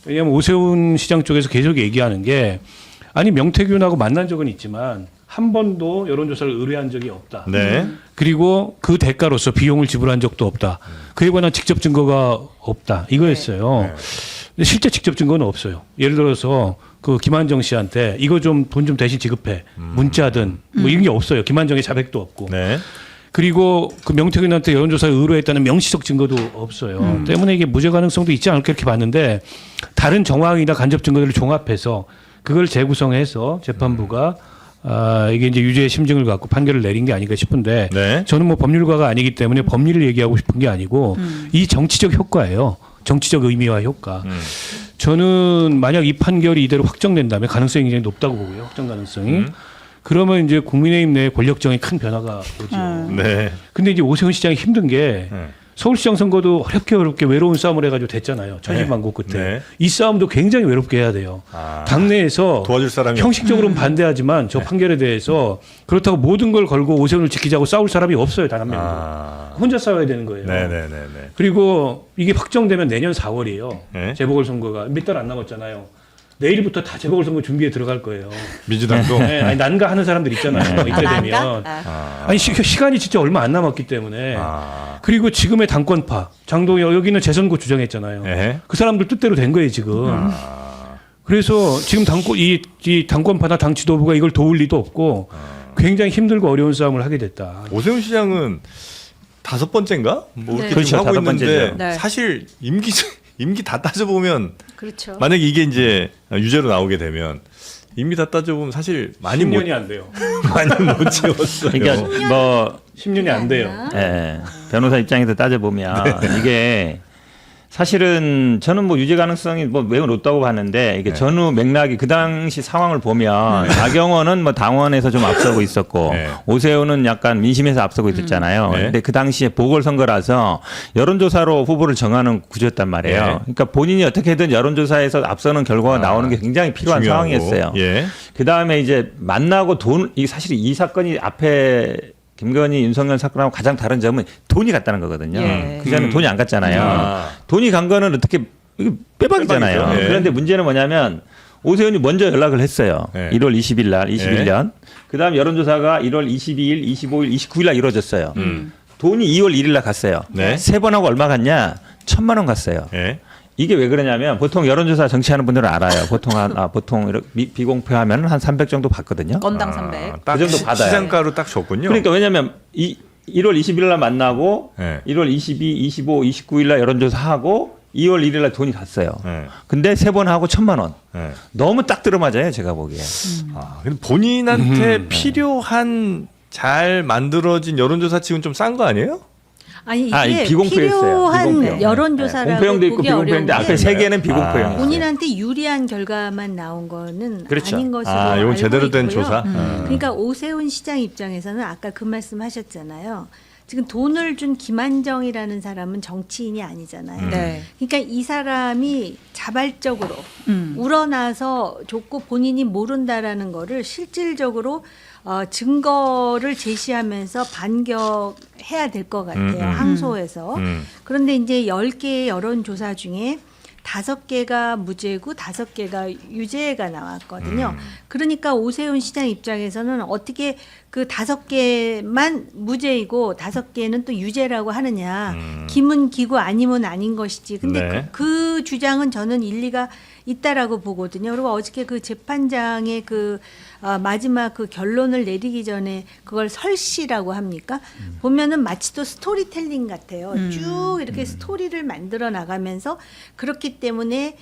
왜냐하면 오세훈 시장 쪽에서 계속 얘기하는 게 아니 명태균하고 만난 적은 있지만 한 번도 여론조사를 의뢰한 적이 없다. 네. 그리고 그 대가로서 비용을 지불한 적도 없다. 그에 관한 직접 증거가 없다. 이거였어요. 근데 실제 직접 증거는 없어요. 예를 들어서 그 김한정 씨한테 이거 좀 돈 좀 대신 지급해. 문자든 뭐 이런 게 없어요. 김한정의 자백도 없고. 네. 그리고 그 명태균한테 여론조사에 의뢰했다는 명시적 증거도 없어요. 때문에 이게 무죄 가능성도 있지 않을까 이렇게 봤는데 다른 정황이나 간접 증거들을 종합해서 그걸 재구성해서 재판부가 이게 이제 유죄의 심증을 갖고 판결을 내린 게 아닌가 싶은데 네. 저는 뭐 법률가가 아니기 때문에 법리를 얘기하고 싶은 게 아니고 이 정치적 효과예요. 정치적 의미와 효과. 저는 만약 이 판결이 이대로 확정된다면 가능성이 굉장히 높다고 보고요. 확정 가능성이. 그러면 이제 국민의힘 내에 권력정에 큰 변화가 오죠. 네. 근데 이제 오세훈 시장이 힘든 게 서울시장 선거도 어렵게 외로운 싸움을 해가지고 됐잖아요. 천신만고 끝에. 네. 이 싸움도 굉장히 외롭게 해야 돼요. 아. 당내에서 도와줄 사람이 형식적으로는 반대하지만 저 판결에 대해서 그렇다고 모든 걸 걸고 오세훈을 지키자고 싸울 사람이 없어요. 단 한 명도. 아. 혼자 싸워야 되는 거예요. 네네네네. 그리고 이게 확정되면 내년 4월이에요. 네. 재보궐선거가 몇 달 안 남았잖아요. 내일부터 다 재보궐선거 준비에 들어갈 거예요. 민주당도 네, 아니, 난가하는 사람들 있잖아요. 이때 되면. 아니 시간이 진짜 얼마 안 남았기 때문에. 아. 그리고 지금의 당권파 장동혁 여기는 재선거 주장했잖아요. 네. 그 사람들 뜻대로 된 거예요 지금. 그래서 지금 이 당권파나 당 지도부가 이걸 도울 리도 없고 굉장히 힘들고 어려운 싸움을 하게 됐다. 오세훈 시장은 5번째인가? 뭐 네. 이렇게 그렇죠. 좀 하고 5번째죠. 있는데 네. 사실 임기 다 따져보면 그렇죠. 만약에 이게 이제 유죄로 나오게 되면 임기 다 따져보면 사실 많이 10년이 안 돼요. 많이 못 채웠어요. 그러니까 뭐 10년이 안 돼요. 예, 변호사 입장에서 따져보면 이게 사실은 저는 뭐 유죄 가능성이 뭐 매우 높다고 봤는데 이게 전후 맥락이 그 당시 상황을 보면 나경원은 뭐 당원에서 좀 앞서고 있었고 네. 오세훈은 약간 민심에서 앞서고 있었잖아요. 네. 근데 그 당시에 보궐선거라서 여론조사로 후보를 정하는 구조였단 말이에요. 네. 그러니까 본인이 어떻게든 여론조사에서 앞서는 결과가 나오는 게 굉장히 필요한 중요하고. 상황이었어요. 예. 그 다음에 이제 만나고 사실 이 사건이 앞에 김건희, 윤석열 사건하고 가장 다른 점은 돈이 갔다는 거거든요. 예. 그 전에 돈이 안 갔잖아요. 아. 돈이 간 거는 어떻게 이게 빼박이잖아요. 빼박이죠. 예. 그런데 문제는 뭐냐면 오세훈이 먼저 연락을 했어요. 예. 1월 20일 날, 21년. 그다음 여론조사가 1월 22일, 25일, 29일 날 이루어졌어요. 돈이 2월 1일 날 갔어요. 네. 세 번 하고 얼마 갔냐? 1,000만 원 갔어요. 예. 이게 왜 그러냐면 보통 여론조사 정치하는 분들은 알아요. 보통 이렇게 비공표하면 한 300 정도 받거든요. 건당 300. 딱 그 정도 받아요. 시장가로 딱 줬군요. 그러니까 왜냐하면 이 1월 20일 날 만나고 네. 1월 22, 25, 29일 날 여론조사 하고 2월 1일 날 돈이 갔어요. 네. 근데 3번 하고 1,000만 원. 네. 너무 딱 들어맞아요, 제가 보기에. 아, 근데 본인한테 필요한 잘 만들어진 여론조사 치고는 좀 싼 거 아니에요? 아니 아, 이게 비공표였어요. 필요한 비공표. 여론조사라고 공표형도 있고 보기 비공표인데 어려운 앞에 게 세 개는 비공표형이었어요. 본인한테 유리한 결과만 나온 거는 그렇죠. 아닌 것으로 아, 이건 알고 제대로 된 있고요. 조사. 그러니까 오세훈 시장 입장에서는 아까 그 말씀하셨잖아요. 지금 돈을 준 김한정이라는 사람은 정치인이 아니잖아요. 네. 그러니까 이 사람이 자발적으로 우러나서 줬고 본인이 모른다라는 거를 실질적으로 증거를 제시하면서 반격해야 될 것 같아요. 항소해서. 그런데 이제 10개의 여론조사 중에 5개가 무죄고 5개가 유죄가 나왔거든요. 그러니까 오세훈 시장 입장에서는 어떻게 그 5개만 무죄이고 5개는 또 유죄라고 하느냐. 김은 기고 아니면 아닌 것이지. 근데 네. 그 주장은 저는 일리가 있다라고 보거든요. 그리고 어저께 그 재판장의 그 마지막 그 결론을 내리기 전에 그걸 설시라고 합니까? 보면은 마치 또 스토리텔링 같아요. 쭉 이렇게 스토리를 만들어 나가면서 그렇기 때문에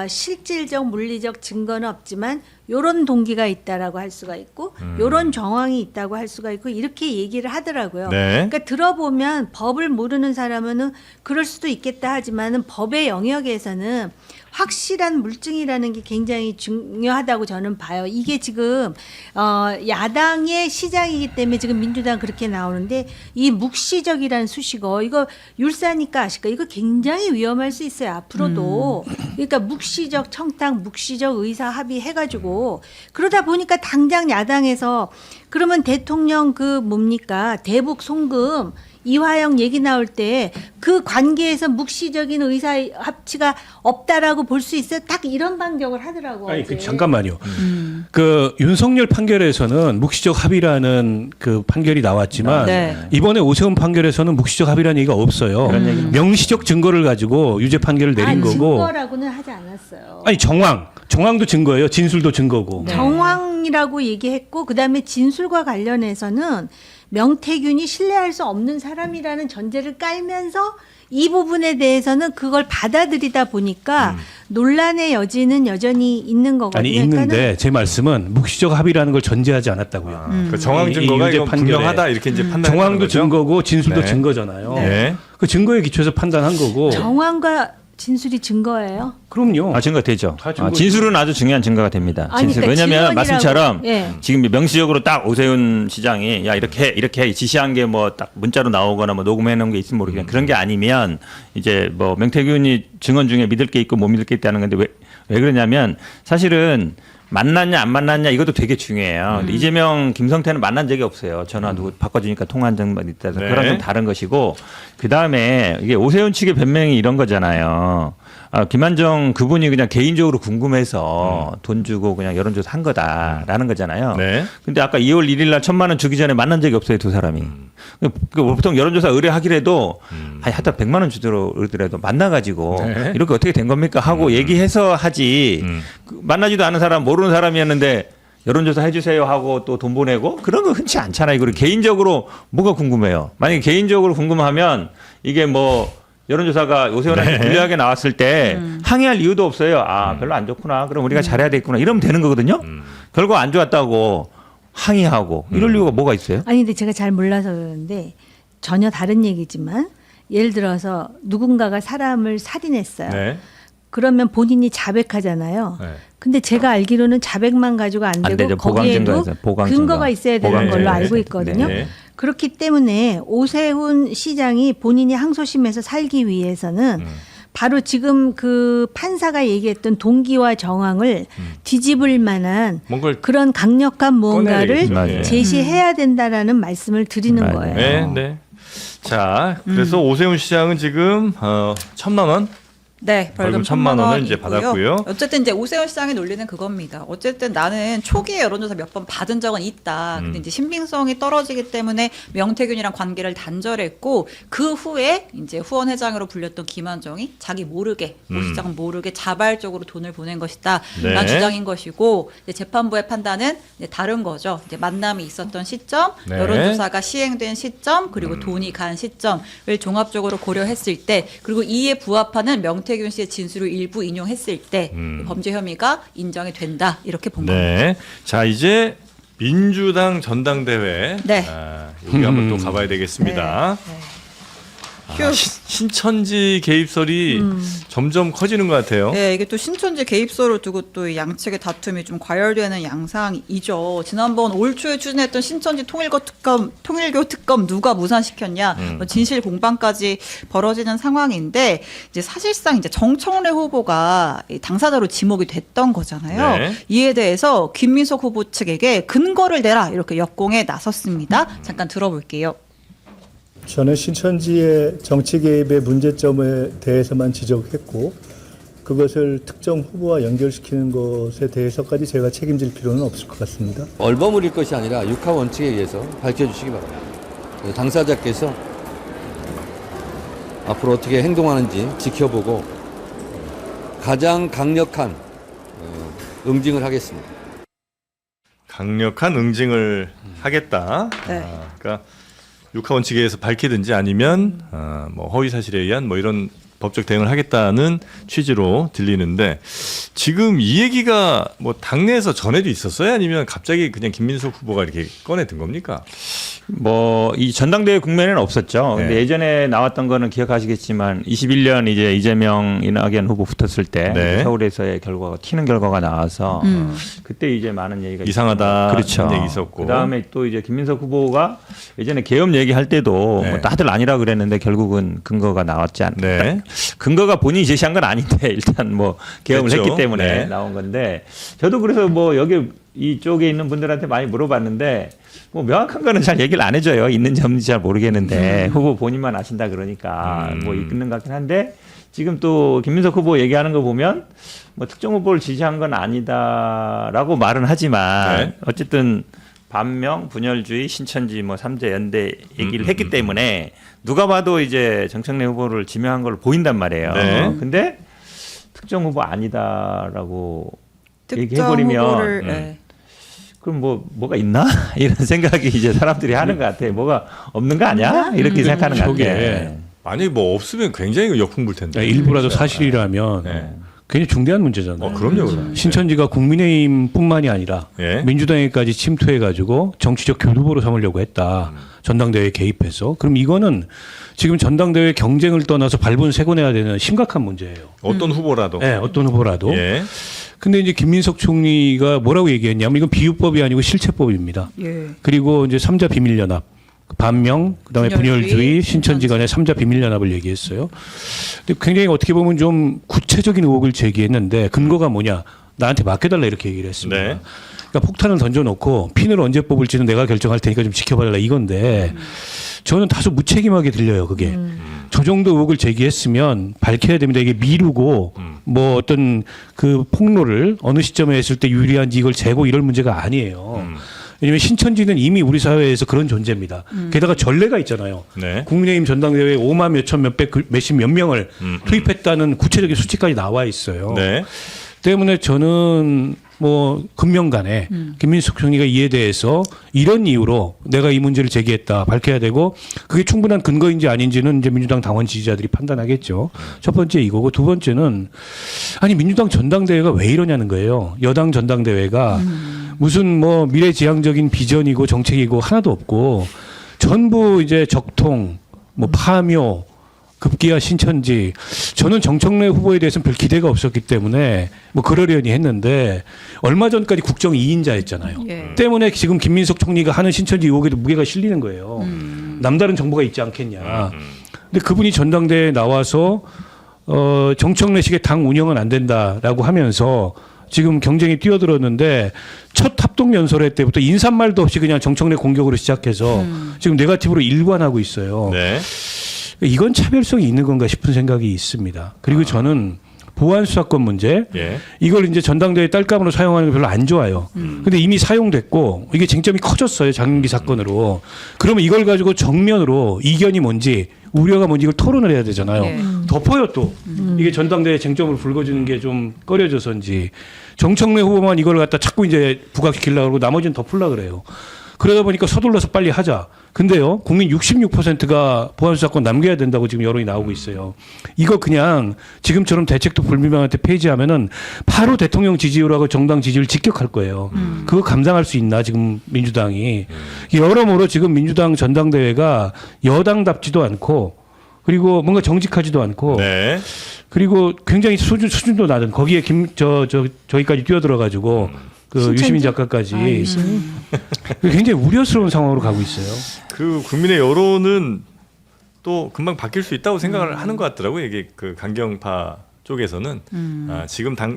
실질적 물리적 증거는 없지만 요런 동기가 있다라고 할 수가 있고 요런 정황이 있다고 할 수가 있고 이렇게 얘기를 하더라고요. 네. 그러니까 들어보면 법을 모르는 사람은 그럴 수도 있겠다 하지만은 법의 영역에서는 확실한 물증이라는 게 굉장히 중요하다고 저는 봐요. 이게 지금 야당의 시장이기 때문에 지금 민주당 그렇게 나오는데 이 묵시적이라는 수식어 이거 율사니까 아실까? 이거 굉장히 위험할 수 있어요. 앞으로도. 그러니까 묵시적 청탁, 묵시적 의사 합의 해가지고 그러다 보니까 당장 야당에서 그러면 대통령 그 뭡니까 대북 송금 이화영 얘기 나올 때 그 관계에서 묵시적인 의사 합치가 없다라고 볼 수 있어요. 딱 이런 반격을 하더라고. 아니 어제. 그 잠깐만요. 그 윤석열 판결에서는 묵시적 합의라는 그 판결이 나왔지만 네. 이번에 오세훈 판결에서는 묵시적 합의라는 얘기가 없어요. 명시적 증거를 가지고 유죄 판결을 내린 거고. 증거라고는 하지 않았어요. 아니 정황도 증거예요. 진술도 증거고. 정황이라고 얘기했고 그다음에 진술과 관련해서는 명태균이 신뢰할 수 없는 사람이라는 전제를 깔면서 이 부분에 대해서는 그걸 받아들이다 보니까 논란의 여지는 여전히 있는 거거든요. 아니 있는데 제 말씀은 묵시적 합의라는 걸 전제하지 않았다고요. 그 정황 이 증거가 유죄 이거 판결에 분명하다 이렇게 이제 판단. 정황도 증거고 진술도 네. 증거잖아요. 네. 그 증거에 기초해서 판단한 거고. 정황과 진술이 증거예요. 그럼요. 증거 되죠. 다 증거죠. 진술은 아주 중요한 증거가 됩니다. 아니, 진술. 그러니까 왜냐하면 증언이라고- 말씀처럼 예. 지금 명시적으로 딱 오세훈 시장이 야 이렇게 지시한 게 뭐 딱 문자로 나오거나 뭐 녹음해 놓은 게 있으면 모르겠지만 그런 게 아니면 이제 뭐 명태균이 증언 중에 믿을 게 있고 못 믿을 게 있다는 건데 왜 그러냐면 사실은 만났냐 안 만났냐 이것도 되게 중요해요. 근데 이재명, 김성태는 만난 적이 없어요. 전화 누구 바꿔주니까 통화한 적만 있다서 네. 그런 건 다른 것이고 그 다음에 이게 오세훈 측의 변명이 이런 거잖아요. 김한정 그분이 그냥 개인적으로 궁금해서 돈 주고 그냥 여론조사 한 거다라는 거잖아요. 네. 근데 아까 2월 1일 날 1,000만 원 주기 전에 만난 적이 없어요, 두 사람이. 보통 여론조사 의뢰하기라도 하여튼 100만 원 주더라도 만나가지고 네. 이렇게 어떻게 된 겁니까 하고 얘기해서 하지 그 만나지도 않은 사람 모르는 사람이었는데 여론조사 해주세요 하고 또 돈 보내고 그런 거 흔치 않잖아요. 그리고 개인적으로 뭐가 궁금해요. 만약에 개인적으로 궁금하면 이게 뭐 여론조사가 오세훈한테 불리하게 나왔을 때 항의할 이유도 없어요. 아 별로 안 좋구나. 그럼 우리가 잘해야 되겠구나. 이러면 되는 거거든요. 결과 안 좋았다고 항의하고 이럴 이유가 뭐가 있어요? 아니 근데 제가 잘 몰라서 그러는데 전혀 다른 얘기지만 예를 들어서 누군가가 사람을 살인했어요. 네. 그러면 본인이 자백하잖아요. 네. 근데 제가 알기로는 자백만 가지고 안 되고 되죠. 보강 거기에도 증거에서, 보강 근거가 증거. 있어야 되는 보강 걸로 증거. 알고 있거든요. 네. 그렇기 때문에 오세훈 시장이 본인이 항소심에서 살기 위해서는 바로 지금 그 판사가 얘기했던 동기와 정황을 뒤집을 만한 뭔가를 그런 강력한 무언가를 꺼내야겠죠. 제시해야 된다라는 말씀을 드리는 맞아요. 거예요. 네, 네. 자, 그래서 오세훈 시장은 지금 1,000만 원 네, 벌금 벌금 1,000만 원을 이제 받았고요. 어쨌든 이제 오세훈 시장의 논리는 그겁니다. 어쨌든 나는 초기에 여론조사 몇 번 받은 적은 있다. 근데 이제 신빙성이 떨어지기 때문에 명태균이랑 관계를 단절했고 그 후에 이제 후원 회장으로 불렸던 김한정이 자기 모르게 오 시장 모르게 자발적으로 돈을 보낸 것이다. 네. 라는 주장인 것이고 이제 재판부의 판단은 이제 다른 거죠. 이제 만남이 있었던 시점, 네. 여론조사가 시행된 시점, 그리고 돈이 간 시점을 종합적으로 고려했을 때, 그리고 이에 부합하는 명태균 씨의 진술을 일부 인용했을 때 범죄 혐의가 인정이 된다 이렇게 본 겁니다. 네. 자, 이제 민주당 전당대회. 네. 여기 한번 또 가봐야 되겠습니다. 네. 신천지 개입설이 점점 커지는 것 같아요. 네, 이게 또 신천지 개입설을 두고 또 이 양측의 다툼이 좀 과열되는 양상이죠. 지난번 올 초에 추진했던 신천지 통일교 특검 누가 무산시켰냐, 뭐 진실 공방까지 벌어지는 상황인데 이제 사실상 이제 정청래 후보가 이 당사자로 지목이 됐던 거잖아요. 네. 이에 대해서 김민석 후보 측에게 근거를 내라 이렇게 역공에 나섰습니다. 잠깐 들어볼게요. 저는 신천지의 정치 개입의 문제점에 대해서만 지적했고 그것을 특정 후보와 연결시키는 것에 대해서까지 제가 책임질 필요는 없을 것 같습니다. 얼버무릴 것이 아니라 육하 원칙에 의해서 밝혀주시기 바랍니다. 당사자께서 앞으로 어떻게 행동하는지 지켜보고 가장 강력한 응징을 하겠습니다. 강력한 응징을 하겠다. 네. 그러니까 육하 원칙에 의해서 밝히든지 아니면 뭐 허위 사실에 의한 뭐 이런 법적 대응을 하겠다는 취지로 들리는데 지금 이 얘기가 뭐 당내에서 전에도 있었어요? 아니면 갑자기 그냥 김민석 후보가 이렇게 꺼내든 겁니까? 뭐 이 전당대회 국면에는 없었죠. 근데 네. 예전에 나왔던 거는 기억하시겠지만 21년 이제 이재명 이낙연 후보 붙었을 때 네. 서울에서의 결과가 튀는 결과가 나와서 그때 이제 많은 얘기가 이상하다 그렇죠. 얘기 있었고 그다음에 또 이제 김민석 후보가 예전에 계엄 얘기할 때도 네. 뭐 다들 아니라 그랬는데 결국은 근거가 나왔지 않. 네. 근거가 본인이 제시한 건 아닌데 일단 뭐 계엄을 그렇죠. 했기 때문에 네. 나온 건데 저도 그래서 뭐 여기 이쪽에 있는 분들한테 많이 물어봤는데 뭐 명확한 거는 잘 얘기를 안 해줘요. 있는지 없는지 잘 모르겠는데 후보 본인만 아신다 그러니까 뭐 있는 것 같긴 한데 지금 또 김민석 후보 얘기하는 거 보면 뭐 특정 후보를 지지한 건 아니다라고 말은 하지만 네. 어쨌든 반명, 분열주의, 신천지 뭐 3제 연대 얘기를 했기 때문에 누가 봐도 이제 정청래 후보를 지명한 걸로 보인단 말이에요. 네. 근데 특정 후보 아니다라고 특정 얘기해버리면 후보를 네. 그럼 뭐가 있나 이런 생각이 이제 사람들이 하는 것 같아. 뭐가 없는 거 아니야? 이렇게 생각하는 것 저게 같아. 만약에 뭐 없으면 굉장히 역풍 불 텐데. 일부라도 사실이라면 네. 굉장히 중대한 문제잖아요. 그럼요. 그럼. 신천지가 국민의힘뿐만이 아니라 예. 민주당에까지 침투해가지고 정치적 교두보로 삼으려고 했다. 전당대회에 개입해서. 그럼 이거는 지금 전당대회 경쟁을 떠나서 발본색원해야 되는 심각한 문제예요. 어떤 후보라도. 네, 어떤 후보라도. 예. 근데 이제 김민석 총리가 뭐라고 얘기했냐면 이건 비유법이 아니고 실체법입니다. 예. 그리고 이제 3자 비밀연합, 반명, 그다음에 분열주의, 분열주의, 신천지 간의 3자 비밀연합을 얘기했어요. 근데 굉장히 어떻게 보면 좀 구체적인 의혹을 제기했는데 근거가 뭐냐? 나한테 맡겨달라 이렇게 얘기를 했습니다. 네. 그러니까 폭탄을 던져놓고 핀을 언제 뽑을지는 내가 결정할 테니까 좀 지켜봐달라 이건데 저는 다소 무책임하게 들려요. 그게. 저 정도 의혹을 제기했으면 밝혀야 됩니다. 이게 미루고 뭐 어떤 그 폭로를 어느 시점에 했을 때 유리한지 이걸 재고 이럴 문제가 아니에요. 왜냐하면 신천지는 이미 우리 사회에서 그런 존재입니다. 게다가 전례가 있잖아요. 네. 국민의힘 전당대회에 5만 몇천 몇백 몇십 몇 명을 투입했다는 구체적인 수치까지 나와 있어요. 네. 때문에 저는 뭐 금명간에 김민석 총리가 이에 대해서 이런 이유로 내가 이 문제를 제기했다 밝혀야 되고 그게 충분한 근거인지 아닌지는 이제 민주당 당원 지지자들이 판단하겠죠. 첫 번째 이거고 두 번째는 아니 민주당 전당대회가 왜 이러냐는 거예요. 여당 전당대회가 무슨 뭐 미래지향적인 비전이고 정책이고 하나도 없고 전부 이제 적통 뭐 파묘 급기야 신천지 저는 정청래 후보에 대해서는 별 기대가 없었기 때문에 뭐 그러려니 했는데 얼마 전까지 국정 2인자였잖아요. 예. 때문에 지금 김민석 총리가 하는 신천지 의혹에도 무게가 실리는 거예요. 남다른 정보가 있지 않겠냐. 근데 그분이 전당대회에 나와서 정청래식의 당 운영은 안 된다라고 하면서 지금 경쟁이 뛰어들었는데 첫 합동연설회 때부터 인사말도 없이 그냥 정청래 공격으로 시작해서 지금 네거티브로 일관하고 있어요. 네. 이건 차별성이 있는 건가 싶은 생각이 있습니다. 그리고 저는 보안 수사권 문제 예. 이걸 이제 전당대회 딸감으로 사용하는 게 별로 안 좋아요. 근데 이미 사용됐고 이게 쟁점이 커졌어요. 장윤기 사건으로. 그러면 이걸 가지고 정면으로 이견이 뭔지 우려가 뭔지 이걸 토론을 해야 되잖아요. 네. 덮어요 또. 이게 전당대회 쟁점으로 불거지는 게 좀 꺼려져서인지 정청래 후보만 이걸 갖다 자꾸 이제 부각시키려고 그러고 나머지는 덮으려고 그래요. 그러다 보니까 서둘러서 빨리 하자. 근데요, 국민 66%가 보안수사권 남겨야 된다고 지금 여론이 나오고 있어요. 이거 그냥 지금처럼 대책도 불분명한테 폐지하면은 바로 대통령 지지율하고 정당 지지율 직격할 거예요. 그거 감당할 수 있나 지금 민주당이. 여러모로 지금 민주당 전당대회가 여당답지도 않고 그리고 뭔가 정직하지도 않고 네. 그리고 굉장히 수준도 낮은 거기에 저기까지 뛰어들어가지고 그 신천지? 유시민 작가까지 아, 유시민. 굉장히 우려스러운 상황으로 가고 있어요. 그 국민의 여론은 또 금방 바뀔 수 있다고 생각을 하는 것 같더라고요. 이게 그 강경파 쪽에서는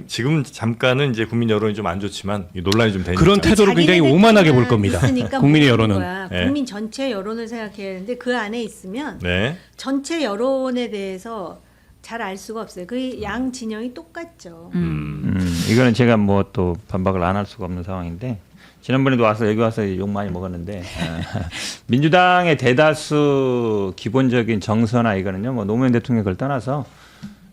지금 잠깐은 이제 국민 여론이 좀 안 좋지만 이 논란이 좀 되니까 그런 태도를 굉장히 오만하게 볼 겁니다. 있으니까 국민의 모르는 여론은. 거야. 네. 국민 전체 여론을 생각해야 되는데 그 안에 있으면 네. 전체 여론에 대해서 잘 알 수가 없어요. 그 양 진영이 똑같죠. 이거는 제가 뭐 또 반박을 안 할 수가 없는 상황인데 지난번에도 와서 여기 와서 욕 많이 먹었는데 민주당의 대다수 기본적인 정서나 이거는요 뭐 노무현 대통령 걸 떠나서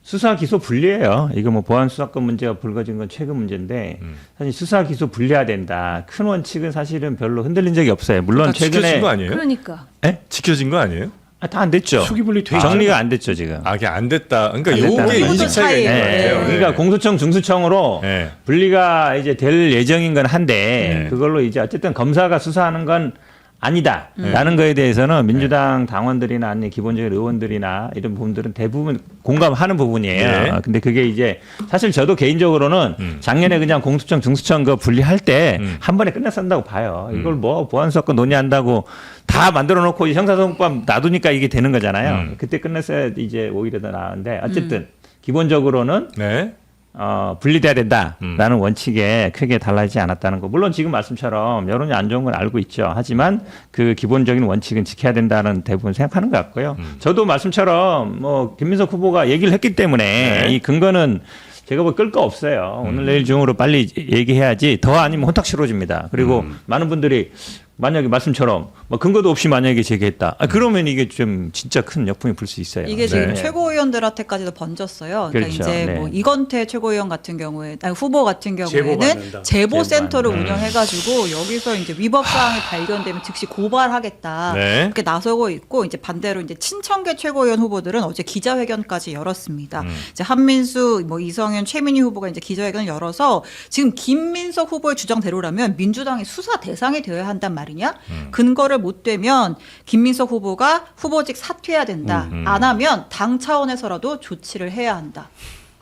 수사 기소 분리예요. 이거 뭐 보안 수사권 문제가 불거진 건 최근 문제인데 사실 수사 기소 분리해야 된다. 큰 원칙은 사실은 별로 흔들린 적이 없어요. 물론 다 지켜진 최근에 거 아니에요? 그러니까 지켜진 거 아니에요? 다 안 됐죠. 수기분리 돼 정리가 안 됐죠 지금. 아, 그게 안 됐다. 그러니까 안 됐다는 요게 거죠. 인식 차이가 있는 것 네. 같아요. 그러니까 공소청, 중수청으로 네. 분리가 이제 될 예정인 건 한데 네. 그걸로 이제 어쨌든 검사가 수사하는 건 아니다라는 거에 대해서는 민주당 당원들이나 아니 기본적인 의원들이나 이런 부분들은 대부분 공감하는 부분이에요. 네. 근데 그게 이제 사실 저도 개인적으로는 작년에 그냥 공수청, 중수청 그 분리할 때 한 번에 끝났었다고 봐요. 이걸 뭐 보안수사권 논의한다고 다 만들어 놓고 형사소송법 놔두니까 이게 되는 거잖아요. 그때 끝냈어야 이제 오히려 더 나은데 어쨌든 기본적으로는 네. 분리돼야 된다라는 원칙에 크게 달라지지 않았다는 거. 물론 지금 말씀처럼 여론이 안 좋은 건 알고 있죠. 하지만 그 기본적인 원칙은 지켜야 된다는 대부분 생각하는 것 같고요. 저도 말씀처럼 뭐 김민석 후보가 얘기를 했기 때문에 네. 이 근거는 제가 뭐 끌 거 없어요. 오늘 내일 중으로 빨리 얘기해야지 더 아니면 혼탁스러워집니다. 그리고 많은 분들이 만약에 말씀처럼 뭐 근거도 없이 만약에 제기했다. 그러면 이게 좀 진짜 큰 역풍이 불 수 있어요. 이게 지금 네. 최고위원들한테까지도 번졌어요. 그러니까 그렇죠. 이제 네. 뭐 이건태 최고위원 같은 경우에 아니 후보 같은 제보받는다. 경우에는 제보 센터를 제보한다. 운영해가지고 여기서 이제 위법 사항이 발견되면 즉시 고발하겠다 네. 이렇게 나서고 있고 이제 반대로 이제 친청계 최고위원 후보들은 어제 기자회견까지 열었습니다. 이제 한민수, 뭐 이성윤, 최민희 후보가 이제 기자회견을 열어서 지금 김민석 후보의 주장대로라면 민주당이 수사 대상이 되어야 한단 말이냐? 근거를 못 대면 김민석 후보가 후보직 사퇴해야 된다. 안 하면 당 차원에서라도 조치를 해야 한다.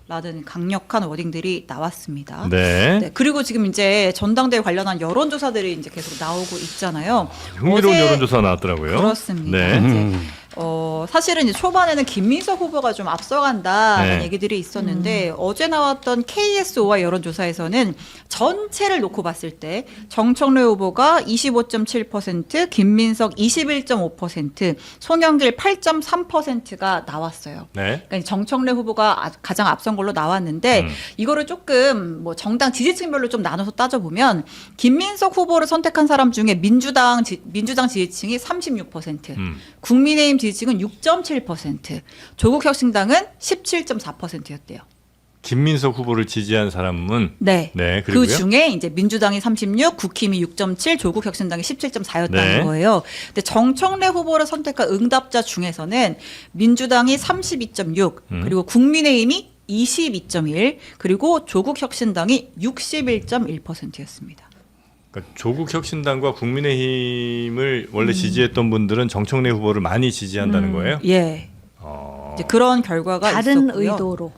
라는 강력한 워딩들이 나왔습니다. 네. 네, 그리고 지금 이제 전당대회 관련한 여론조사들이 이제 계속 나오고 있잖아요. 흥미로운 어제- 여론조사 나왔더라고요. 그렇습니다. 네. 이제 사실은 이제 초반에는 김민석 후보가 좀 앞서간다는 네. 얘기들이 있었는데 어제 나왔던 KSO와 여론조사에서는 전체를 놓고 봤을 때 정청래 후보가 25.7%, 김민석 21.5%, 송영길 8.3%가 나왔어요. 네. 그러니까 정청래 후보가 가장 앞선 걸로 나왔는데 이거를 조금 뭐 정당 지지층별로 좀 나눠서 따져보면 김민석 후보를 선택한 사람 중에 민주당 지지층이 36%, 국민의힘 지지층은 6.7%, 조국혁신당은 17.4%였대요. 김민석 후보를 지지한 사람은 네. 네, 그 그리고요? 중에 이제 민주당이 36, 국힘이 6.7, 조국혁신당이 17.4였다는 네. 거예요. 근데 정청래 후보를 선택한 응답자 중에서는 민주당이 32.6, 그리고 국민의힘이 22.1, 그리고 조국혁신당이 61.1%였습니다. 그러니까 조국혁신당과 국민의힘을 원래 지지했던 분들은 정청래 후보를 많이 지지한다는 거예요? 예. 어. 이제 그런 결과가 다른 있었고요. 의도로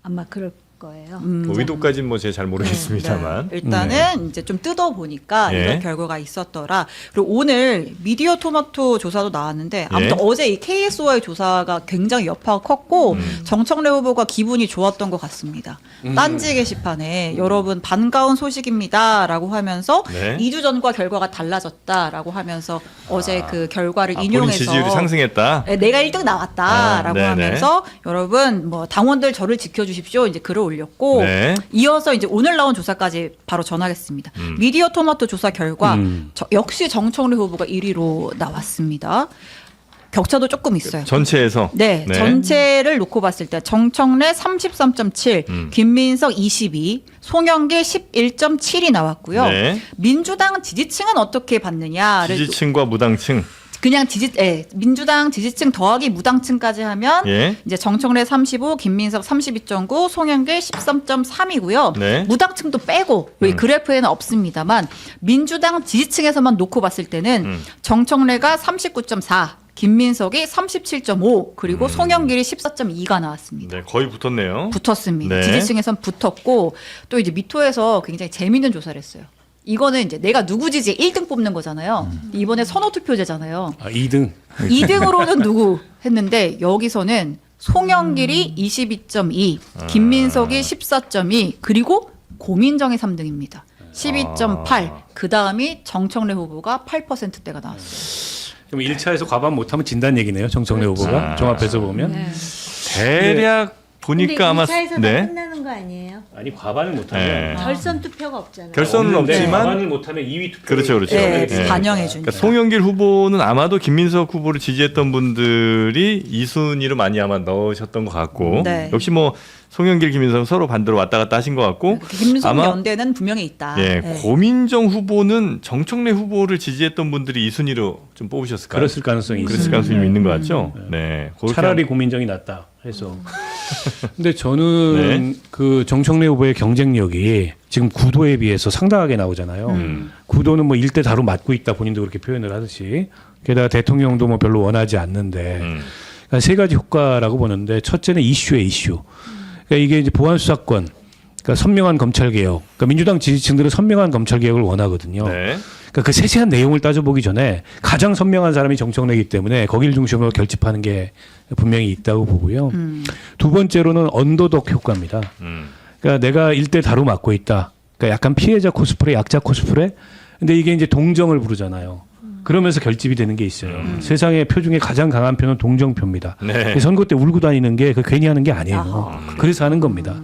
아마 그럴 거예요. 뭐 의도까지는 뭐 제가 잘 모르겠습니다만. 일단은 이제 좀 뜯어 보니까 예. 이런 결과가 있었더라. 그리고 오늘 미디어 토마토 조사도 나왔는데 아무튼 어제 이 KSOI 조사가 굉장히 여파가 컸고 정청래 후보가 기분이 좋았던 것 같습니다. 딴지 게시판에 여러분 반가운 소식입니다라고 하면서 네. 2주 전과 결과가 달라졌다라고 하면서 어제 그 결과를 본인 인용해서 지지율이 상승했다. 네, 내가 1등 나왔다라고 네네. 하면서 여러분 뭐 당원들 저를 지켜주십시오 이제 글을 올렸고 네. 이어서 이제 오늘 나온 조사까지 바로 전하겠습니다. 미디어 토마토 조사 결과 역시 정청래 후보가 1위로 나왔습니다. 격차도 조금 있어요. 전체에서. 네, 전체를 놓고 봤을 때 정청래 33.7, 김민석 22, 송영길 11.7이 나왔고요. 네. 민주당 지지층은 어떻게 봤느냐를 지지층과 무당층. 그냥 민주당 지지층 더하기 무당층까지 하면 예. 이제 정청래 35, 김민석 32.9, 송영길 13.3이고요. 네. 무당층도 빼고 여기 그래프에는 없습니다만 민주당 지지층에서만 놓고 봤을 때는 정청래가 39.4, 김민석이 37.5, 그리고 송영길이 14.2가 나왔습니다. 네, 거의 붙었네요. 붙었습니다. 네. 지지층에선 붙었고 또 이제 미토에서 굉장히 재밌는 조사를 했어요. 이거는 이제 내가 누구 지지에 1등 뽑는 거잖아요. 이번에 선호투표제잖아요. 2등. 2등으로는 누구 했는데 여기서는 송영길이 22.2, 김민석이 14.2, 그리고 고민정이 3등입니다. 12.8. 그 다음이 정청래 후보가 8%대가 나왔어요. 좀 1차에서 과반 못하면 진다는 얘기네요. 정청래 후보가 종합해서 보면. 네. 대략 보니까 아마 2차에서 다 네. 끝나는 거 아니에요? 아니 과반을 못하면 네. 결선 투표가 없잖아요. 결선은 없는데 없지만 과반을 못하면 2위 투표. 그렇죠, 그렇죠. 네, 네. 반영해 주니까. 그러니까 송영길 후보는 아마도 김민석 후보를 지지했던 분들이 2순위로 많이 아마 넣으셨던 것 같고 네. 역시 뭐 송영길, 김민석 서로 반대로 왔다 갔다 하신 것 같고 김민석 아마 연대는 분명히 있다. 예, 네. 고민정 후보는 정청래 후보를 지지했던 분들이 2순위로 좀 뽑으셨을까요? 그랬을 가능성이 있어요. 그랬을 가능성이 좀 있는 것 같죠. 네, 그렇게 차라리 고민정이 낫다 해서. 근데 저는 그 정청래 후보의 경쟁력이 지금 구도에 비해서 상당하게 나오잖아요. 구도는 뭐 일대 다로 맞고 있다 본인도 그렇게 표현을 하듯이 게다가 대통령도 뭐 별로 원하지 않는데 그러니까 세 가지 효과라고 보는데 첫째는 이슈의 이슈. 그러니까 이게 이제 보안 수사권, 그러니까 선명한 검찰 개혁. 그러니까 민주당 지지층들은 선명한 검찰 개혁을 원하거든요. 네. 그러니까 그 세세한 내용을 따져보기 전에 가장 선명한 사람이 정청래이기 때문에 거기를 중심으로 결집하는 게 분명히 있다고 보고요. 두 번째로는 언더독 효과입니다. 그러니까 내가 일대 다로 맞고 있다. 그러니까 약간 피해자 코스프레, 약자 코스프레. 근데 이게 이제 동정을 부르잖아요. 그러면서 결집이 되는 게 있어요. 세상의 표 중에 가장 강한 표는 동정표입니다. 네. 선거 때 울고 다니는 게 그 괜히 하는 게 아니에요. 그래서 하는 겁니다.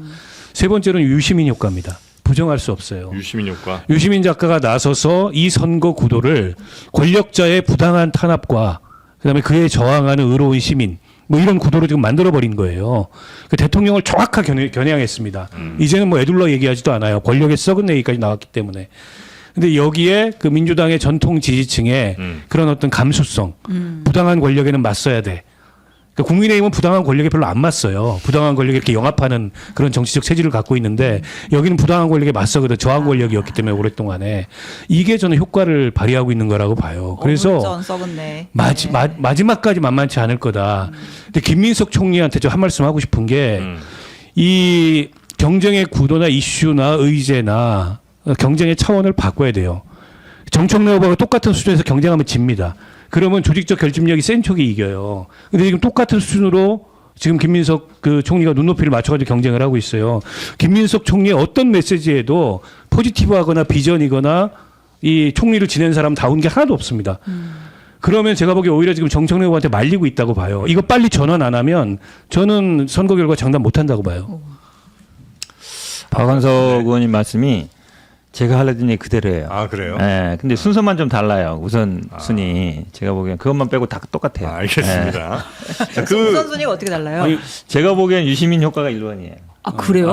세 번째로는 유시민 효과입니다. 부정할 수 없어요. 유시민 효과. 유시민 작가가 나서서 이 선거 구도를 권력자의 부당한 탄압과 그다음에 그에 저항하는 의로운 시민 뭐 이런 구도로 지금 만들어버린 거예요. 그 대통령을 정확하게 겨냥했습니다. 이제는 뭐 애둘러 얘기하지도 않아요. 권력의 썩은 얘기까지 나왔기 때문에. 근데 여기에 그 민주당의 전통 지지층의 그런 어떤 감수성, 부당한 권력에는 맞서야 돼. 그러니까 국민의힘은 부당한 권력에 별로 안 맞서요. 부당한 권력에 이렇게 영합하는 그런 정치적 체질을 갖고 있는데 여기는 부당한 권력에 맞서거든. 저항 권력이었기 때문에 오랫동안에 이게 저는 효과를 발휘하고 있는 거라고 봐요. 그래서 어물전 썩었네. 마지막까지 만만치 않을 거다. 근데 김민석 총리한테 저 한 말씀 하고 싶은 게 이 경쟁의 구도나 이슈나 의제나 경쟁의 차원을 바꿔야 돼요. 정청래 후보가 똑같은 수준에서 경쟁하면 집니다. 그러면 조직적 결집력이 센 쪽이 이겨요. 근데 지금 똑같은 수준으로 지금 김민석 그 총리가 눈높이를 맞춰가지고 경쟁을 하고 있어요. 김민석 총리의 어떤 메시지에도 포지티브하거나 비전이거나 이 총리를 지낸 사람 다운 게 하나도 없습니다. 그러면 제가 보기에 오히려 지금 정청래 후보한테 말리고 있다고 봐요. 이거 빨리 전환 안 하면 저는 선거 결과 장담 못 한다고 봐요. 박한석 의원님 말씀이 제가 하려던 얘기 그대로예요. 아, 그래요? 네, 근데 순서만 좀 달라요. 우선 순위 제가 보기엔 그것만 빼고 다 똑같아요. 알겠습니다. 자, 우선순위가 어떻게 달라요? 아니, 제가 보기엔 유시민 효과가 1번이에요. 아 그래요?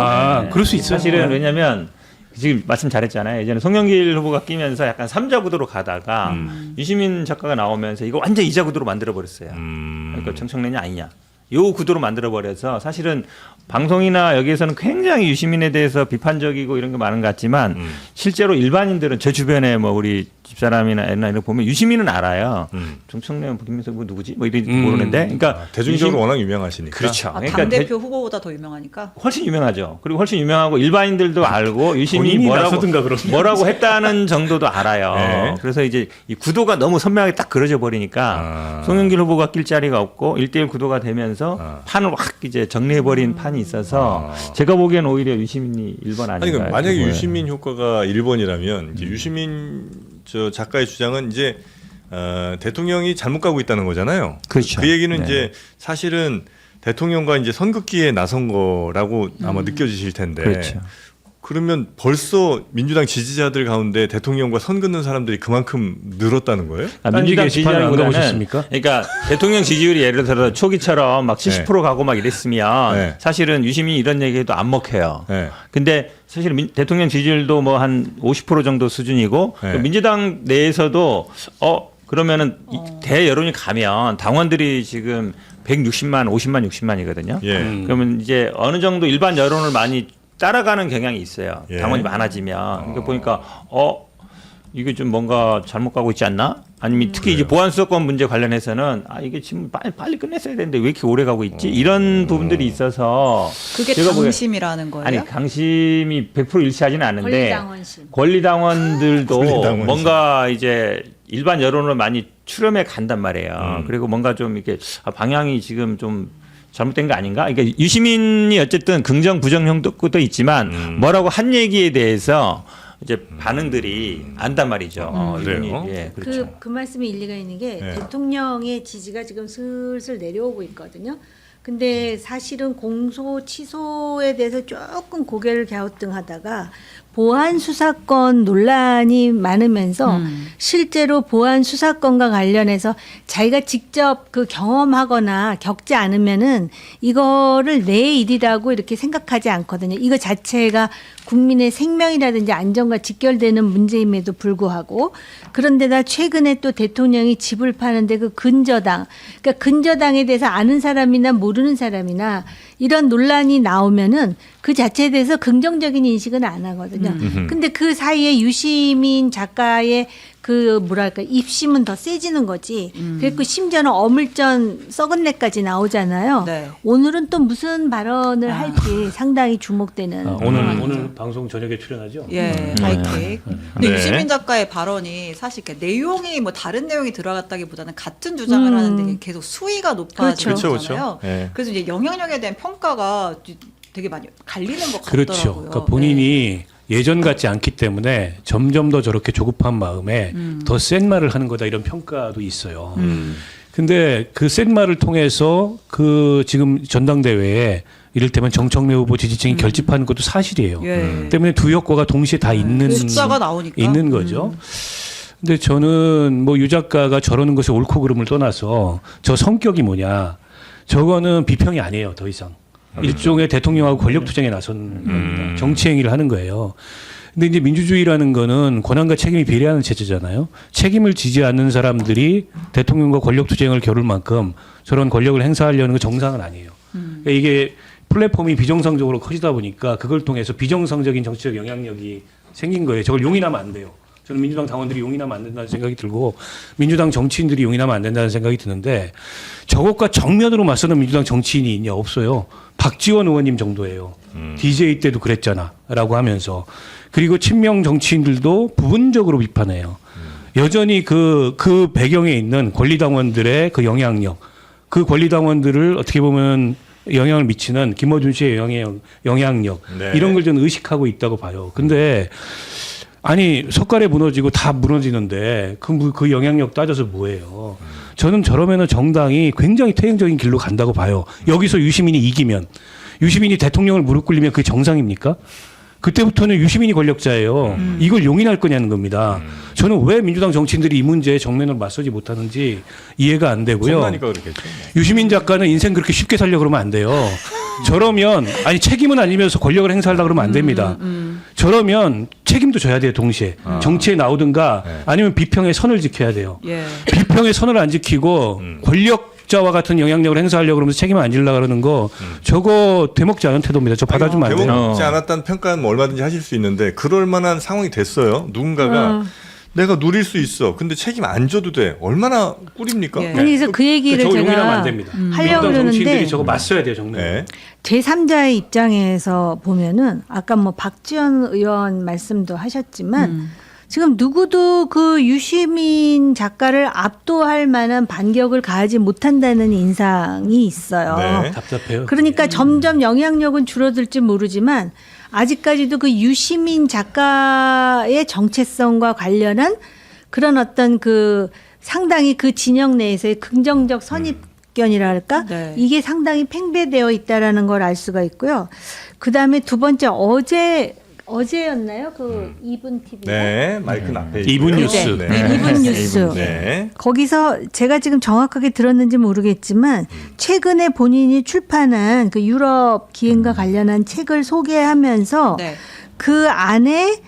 그럴 수 있어요. 사실은 왜냐하면 지금 말씀 잘했잖아요. 예전에 송영길 후보가 끼면서 약간 3자 구도로 가다가 유시민 작가가 나오면서 이거 완전 2자 구도로 만들어 버렸어요. 그러니까 정청래냐 아니냐. 요 구도로 만들어 버려서 사실은 방송이나 여기에서는 굉장히 유시민에 대해서 비판적이고 이런 게 많은 것 같지만 실제로 일반인들은 제 주변에 뭐 우리 집사람이나 애나 이런 거 보면 유시민은 알아요. 정청래, 김민석 뭐 누구지? 뭐 이런 모르는데. 그러니까 대중적으로 워낙 유명하시니까. 그렇죠. 아, 그러니까 당대표 후보보다 더 유명하니까. 훨씬 유명하죠. 그리고 훨씬 유명하고 일반인들도 알고 유시민이 본인이 나서든가 그러면. 뭐라고 했다는 정도도 알아요. 네. 그래서 이제 이 구도가 너무 선명하게 딱 그려져 버리니까 송영길 후보가 낄 자리가 없고 1대1 구도가 되면서 판을 확 이제 정리해버린 판이 있어서 제가 보기엔 오히려 유시민이 1번 아닌가. 아니, 그럼 만약에 보여요. 유시민 효과가 1번이라면 이제 유시민 저 작가의 주장은 이제 대통령이 잘못 가고 있다는 거잖아요. 그렇죠. 그 얘기는 네. 이제 사실은 대통령과 이제 선긋기에 나선 거라고 아마 느껴지실 텐데. 그렇죠. 그러면 벌써 민주당 지지자들 가운데 대통령과 선 긋는 사람들이 그만큼 늘었다는 거예요? 민주당 게시판 안 지지율보다는 가보셨습니까? 그러니까 대통령 지지율이 예를 들어 초기처럼 막 70% 가고 막 이랬으면 네. 사실은 유시민이 이런 얘기해도 안 먹혀요. 네. 근데 사실 대통령 지지율도 뭐 한 50% 정도 수준이고 네. 민주당 내에서도 그러면은 대여론이 가면 당원들이 지금 160만, 50만, 60만이거든요. 예. 그러면 이제 어느 정도 일반 여론을 많이 따라가는 경향이 있어요. 예. 당원이 많아지면. 그러니까 보니까 이게 좀 뭔가 잘못 가고 있지 않나? 아니면 특히 이제 보안 수사권 문제 관련해서는 이게 지금 빨리 끝냈어야 되는데 왜 이렇게 오래 가고 있지? 이런 부분들이 있어서 그게 제가 보기엔- 당심이라는 거예요? 아니 강심이 100% 일치하지는 않는데 권리당원심. 권리당원들도 권리당원심. 뭔가 이제 일반 여론을 많이 추렴해 간단 말이에요. 그리고 뭔가 좀 이렇게 방향이 지금 좀 잘못된 거 아닌가? 그러니까 유시민이 어쨌든 긍정 부정 형도 있지만 뭐라고 한 얘기에 대해서 이제 반응들이 안단 말이죠. 그래요? 이분이, 예, 그렇죠. 그 말씀이 일리가 있는 게 네. 대통령의 지지가 지금 슬슬 내려오고 있거든요. 근데 사실은 공소 취소에 대해서 조금 고개를 갸우뚱하다가 보안 수사권 논란이 많으면서 실제로 보안 수사권과 관련해서 자기가 직접 그 경험하거나 겪지 않으면은 이거를 내 일이라고 이렇게 생각하지 않거든요. 이거 자체가 국민의 생명이라든지 안전과 직결되는 문제임에도 불구하고 그런데다 최근에 또 대통령이 집을 파는데 그 근저당, 그러니까 근저당에 대해서 아는 사람이나 모르는 사람이나 이런 논란이 나오면은 그 자체에 대해서 긍정적인 인식은 안 하거든요. 근데 그 사이에 유시민 작가의 그 뭐랄까 입심은 더 세지는 거지. 그리고 심지어는 어물전 썩은 내까지 나오잖아요. 네. 오늘은 또 무슨 발언을 할지 상당히 주목되는. 오늘 방송 저녁에 출연하죠. 예, 하이킥. 근데 네. 유시민 작가의 발언이 사실 이렇게 내용이 뭐 다른 내용이 들어갔다기보다는 같은 주장을 하는데 계속 수위가 높아지잖아요. 그렇죠, 그렇죠. 예. 그래서 이제 영향력에 대한 평가가 되게 많이 갈리는 것 같더라고요. 그렇죠. 그러니까 본인이 예전 같지 않기 때문에 점점 더 저렇게 조급한 마음에 더 센 말을 하는 거다 이런 평가도 있어요. 근데 그 센 말을 통해서 그 지금 전당대회에 이를테면 정청래 후보 지지층이 결집하는 것도 사실이에요. 예. 때문에 두 효과가 동시에 다 있는 숫자가 나오니까. 있는 거죠. 근데 저는 뭐 유 작가가 저러는 것이 옳고 그름을 떠나서 저 성격이 뭐냐. 저거는 비평이 아니에요. 더 이상. 일종의 대통령하고 권력 투쟁에 나선 겁니다. 정치 행위를 하는 거예요. 근데 이제 민주주의라는 거는 권한과 책임이 비례하는 체제잖아요. 책임을 지지 않는 사람들이 대통령과 권력 투쟁을 겨룰 만큼 저런 권력을 행사하려는 건 정상은 아니에요. 그러니까 이게 플랫폼이 비정상적으로 커지다 보니까 그걸 통해서 비정상적인 정치적 영향력이 생긴 거예요. 저걸 용인하면 안 돼요. 저는 민주당 당원들이 용인하면 안 된다는 생각이 들고 민주당 정치인들이 용인하면 안 된다는 생각이 드는데 저것과 정면으로 맞서는 민주당 정치인이 있냐 없어요. 박지원 의원님 정도예요. DJ 때도 그랬잖아 라고 하면서 그리고 친명 정치인들도 부분적으로 비판해요. 여전히 그 배경에 있는 권리당원들의 그 영향력 그 권리당원들을 어떻게 보면 영향을 미치는 김어준 씨의 영향력 네. 이런 걸 저는 의식하고 있다고 봐요. 근데 아니 석가래 무너지고 다 무너지는데 그 영향력 따져서 뭐예요. 저는 저러면은 정당이 굉장히 퇴행적인 길로 간다고 봐요. 여기서 유시민이 이기면 유시민이 대통령을 무릎 꿇리면 그게 정상입니까? 그때부터는 유시민이 권력자예요. 이걸 용인할 거냐는 겁니다. 저는 왜 민주당 정치인들이 이 문제에 정면으로 맞서지 못하는지 이해가 안 되고요. 겁나니까 그렇겠죠. 유시민 작가는 인생 그렇게 쉽게 살려고 그러면 안 돼요. 저러면 아니 책임은 아니면서 권력을 행사하려고 그러면 안 됩니다. 저러면 책임도 져야 돼요. 동시에. 정치에 나오든가 아니면 비평의 선을 지켜야 돼요. 예. 비평의 선을 안 지키고 권력 적자와 같은 영향력을 행사하려고 그러면서 책임을 안 지려고 그러는 거 저거 되먹지 않은 태도입니다. 저 받아주면 안 돼요. 대목지 않았다는 평가는 뭐 얼마든지 하실 수 있는데 그럴 만한 상황이 됐어요. 누군가가 내가 누릴 수 있어. 근데 책임 안 져도 돼. 얼마나 꿀입니까? 예. 아니 그래서 그 얘기를 저거 용인하면 안 제가 됩니다. 하려고 민주당 정치인들이 그러는데 저거 맞서야 돼요, 정말. 네. 제3자의 입장에서 보면은 아까 뭐 박지원 의원 말씀도 하셨지만 지금 누구도 그 유시민 작가를 압도할 만한 반격을 가하지 못한다는 인상이 있어요. 네. 답답해요. 그러니까 점점 영향력은 줄어들지 모르지만 아직까지도 그 유시민 작가의 정체성과 관련한 그런 어떤 그 상당히 그 진영 내에서의 긍정적 선입견이랄까 네. 이게 상당히 팽배되어 있다라는 걸 알 수가 있고요. 그 다음에 두 번째 어제였나요? 그 이분 TV. 네. 마이크는 앞에 이분 있고요. 뉴스. 네. 이분 뉴스. 네. 거기서 제가 지금 정확하게 들었는지 모르겠지만 최근에 본인이 출판한 그 유럽 기행과 관련한 책을 소개하면서 네. 그 안에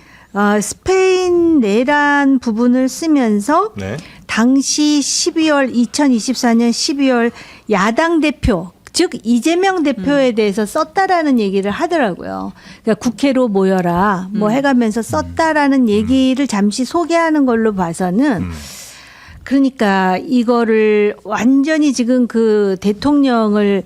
스페인 내란 부분을 쓰면서 네. 당시 2024년 12월 야당 대표 즉 이재명 대표에 대해서 썼다라는 얘기를 하더라고요. 그러니까 국회로 모여라 뭐 해가면서 썼다라는 얘기를 잠시 소개하는 걸로 봐서는 그러니까 이거를 완전히 지금 그 대통령을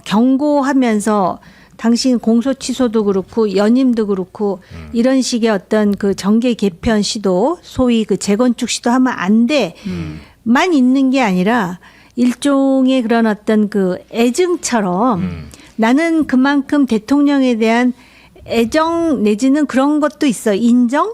경고하면서 당신 공소 취소도 그렇고 연임도 그렇고 이런 식의 어떤 그 정계 개편 시도 소위 그 재건축 시도 하면 안 돼만 있는 게 아니라 일종의 그런 어떤 그 애증처럼 나는 그만큼 대통령에 대한 애정 내지는 그런 것도 있어 인정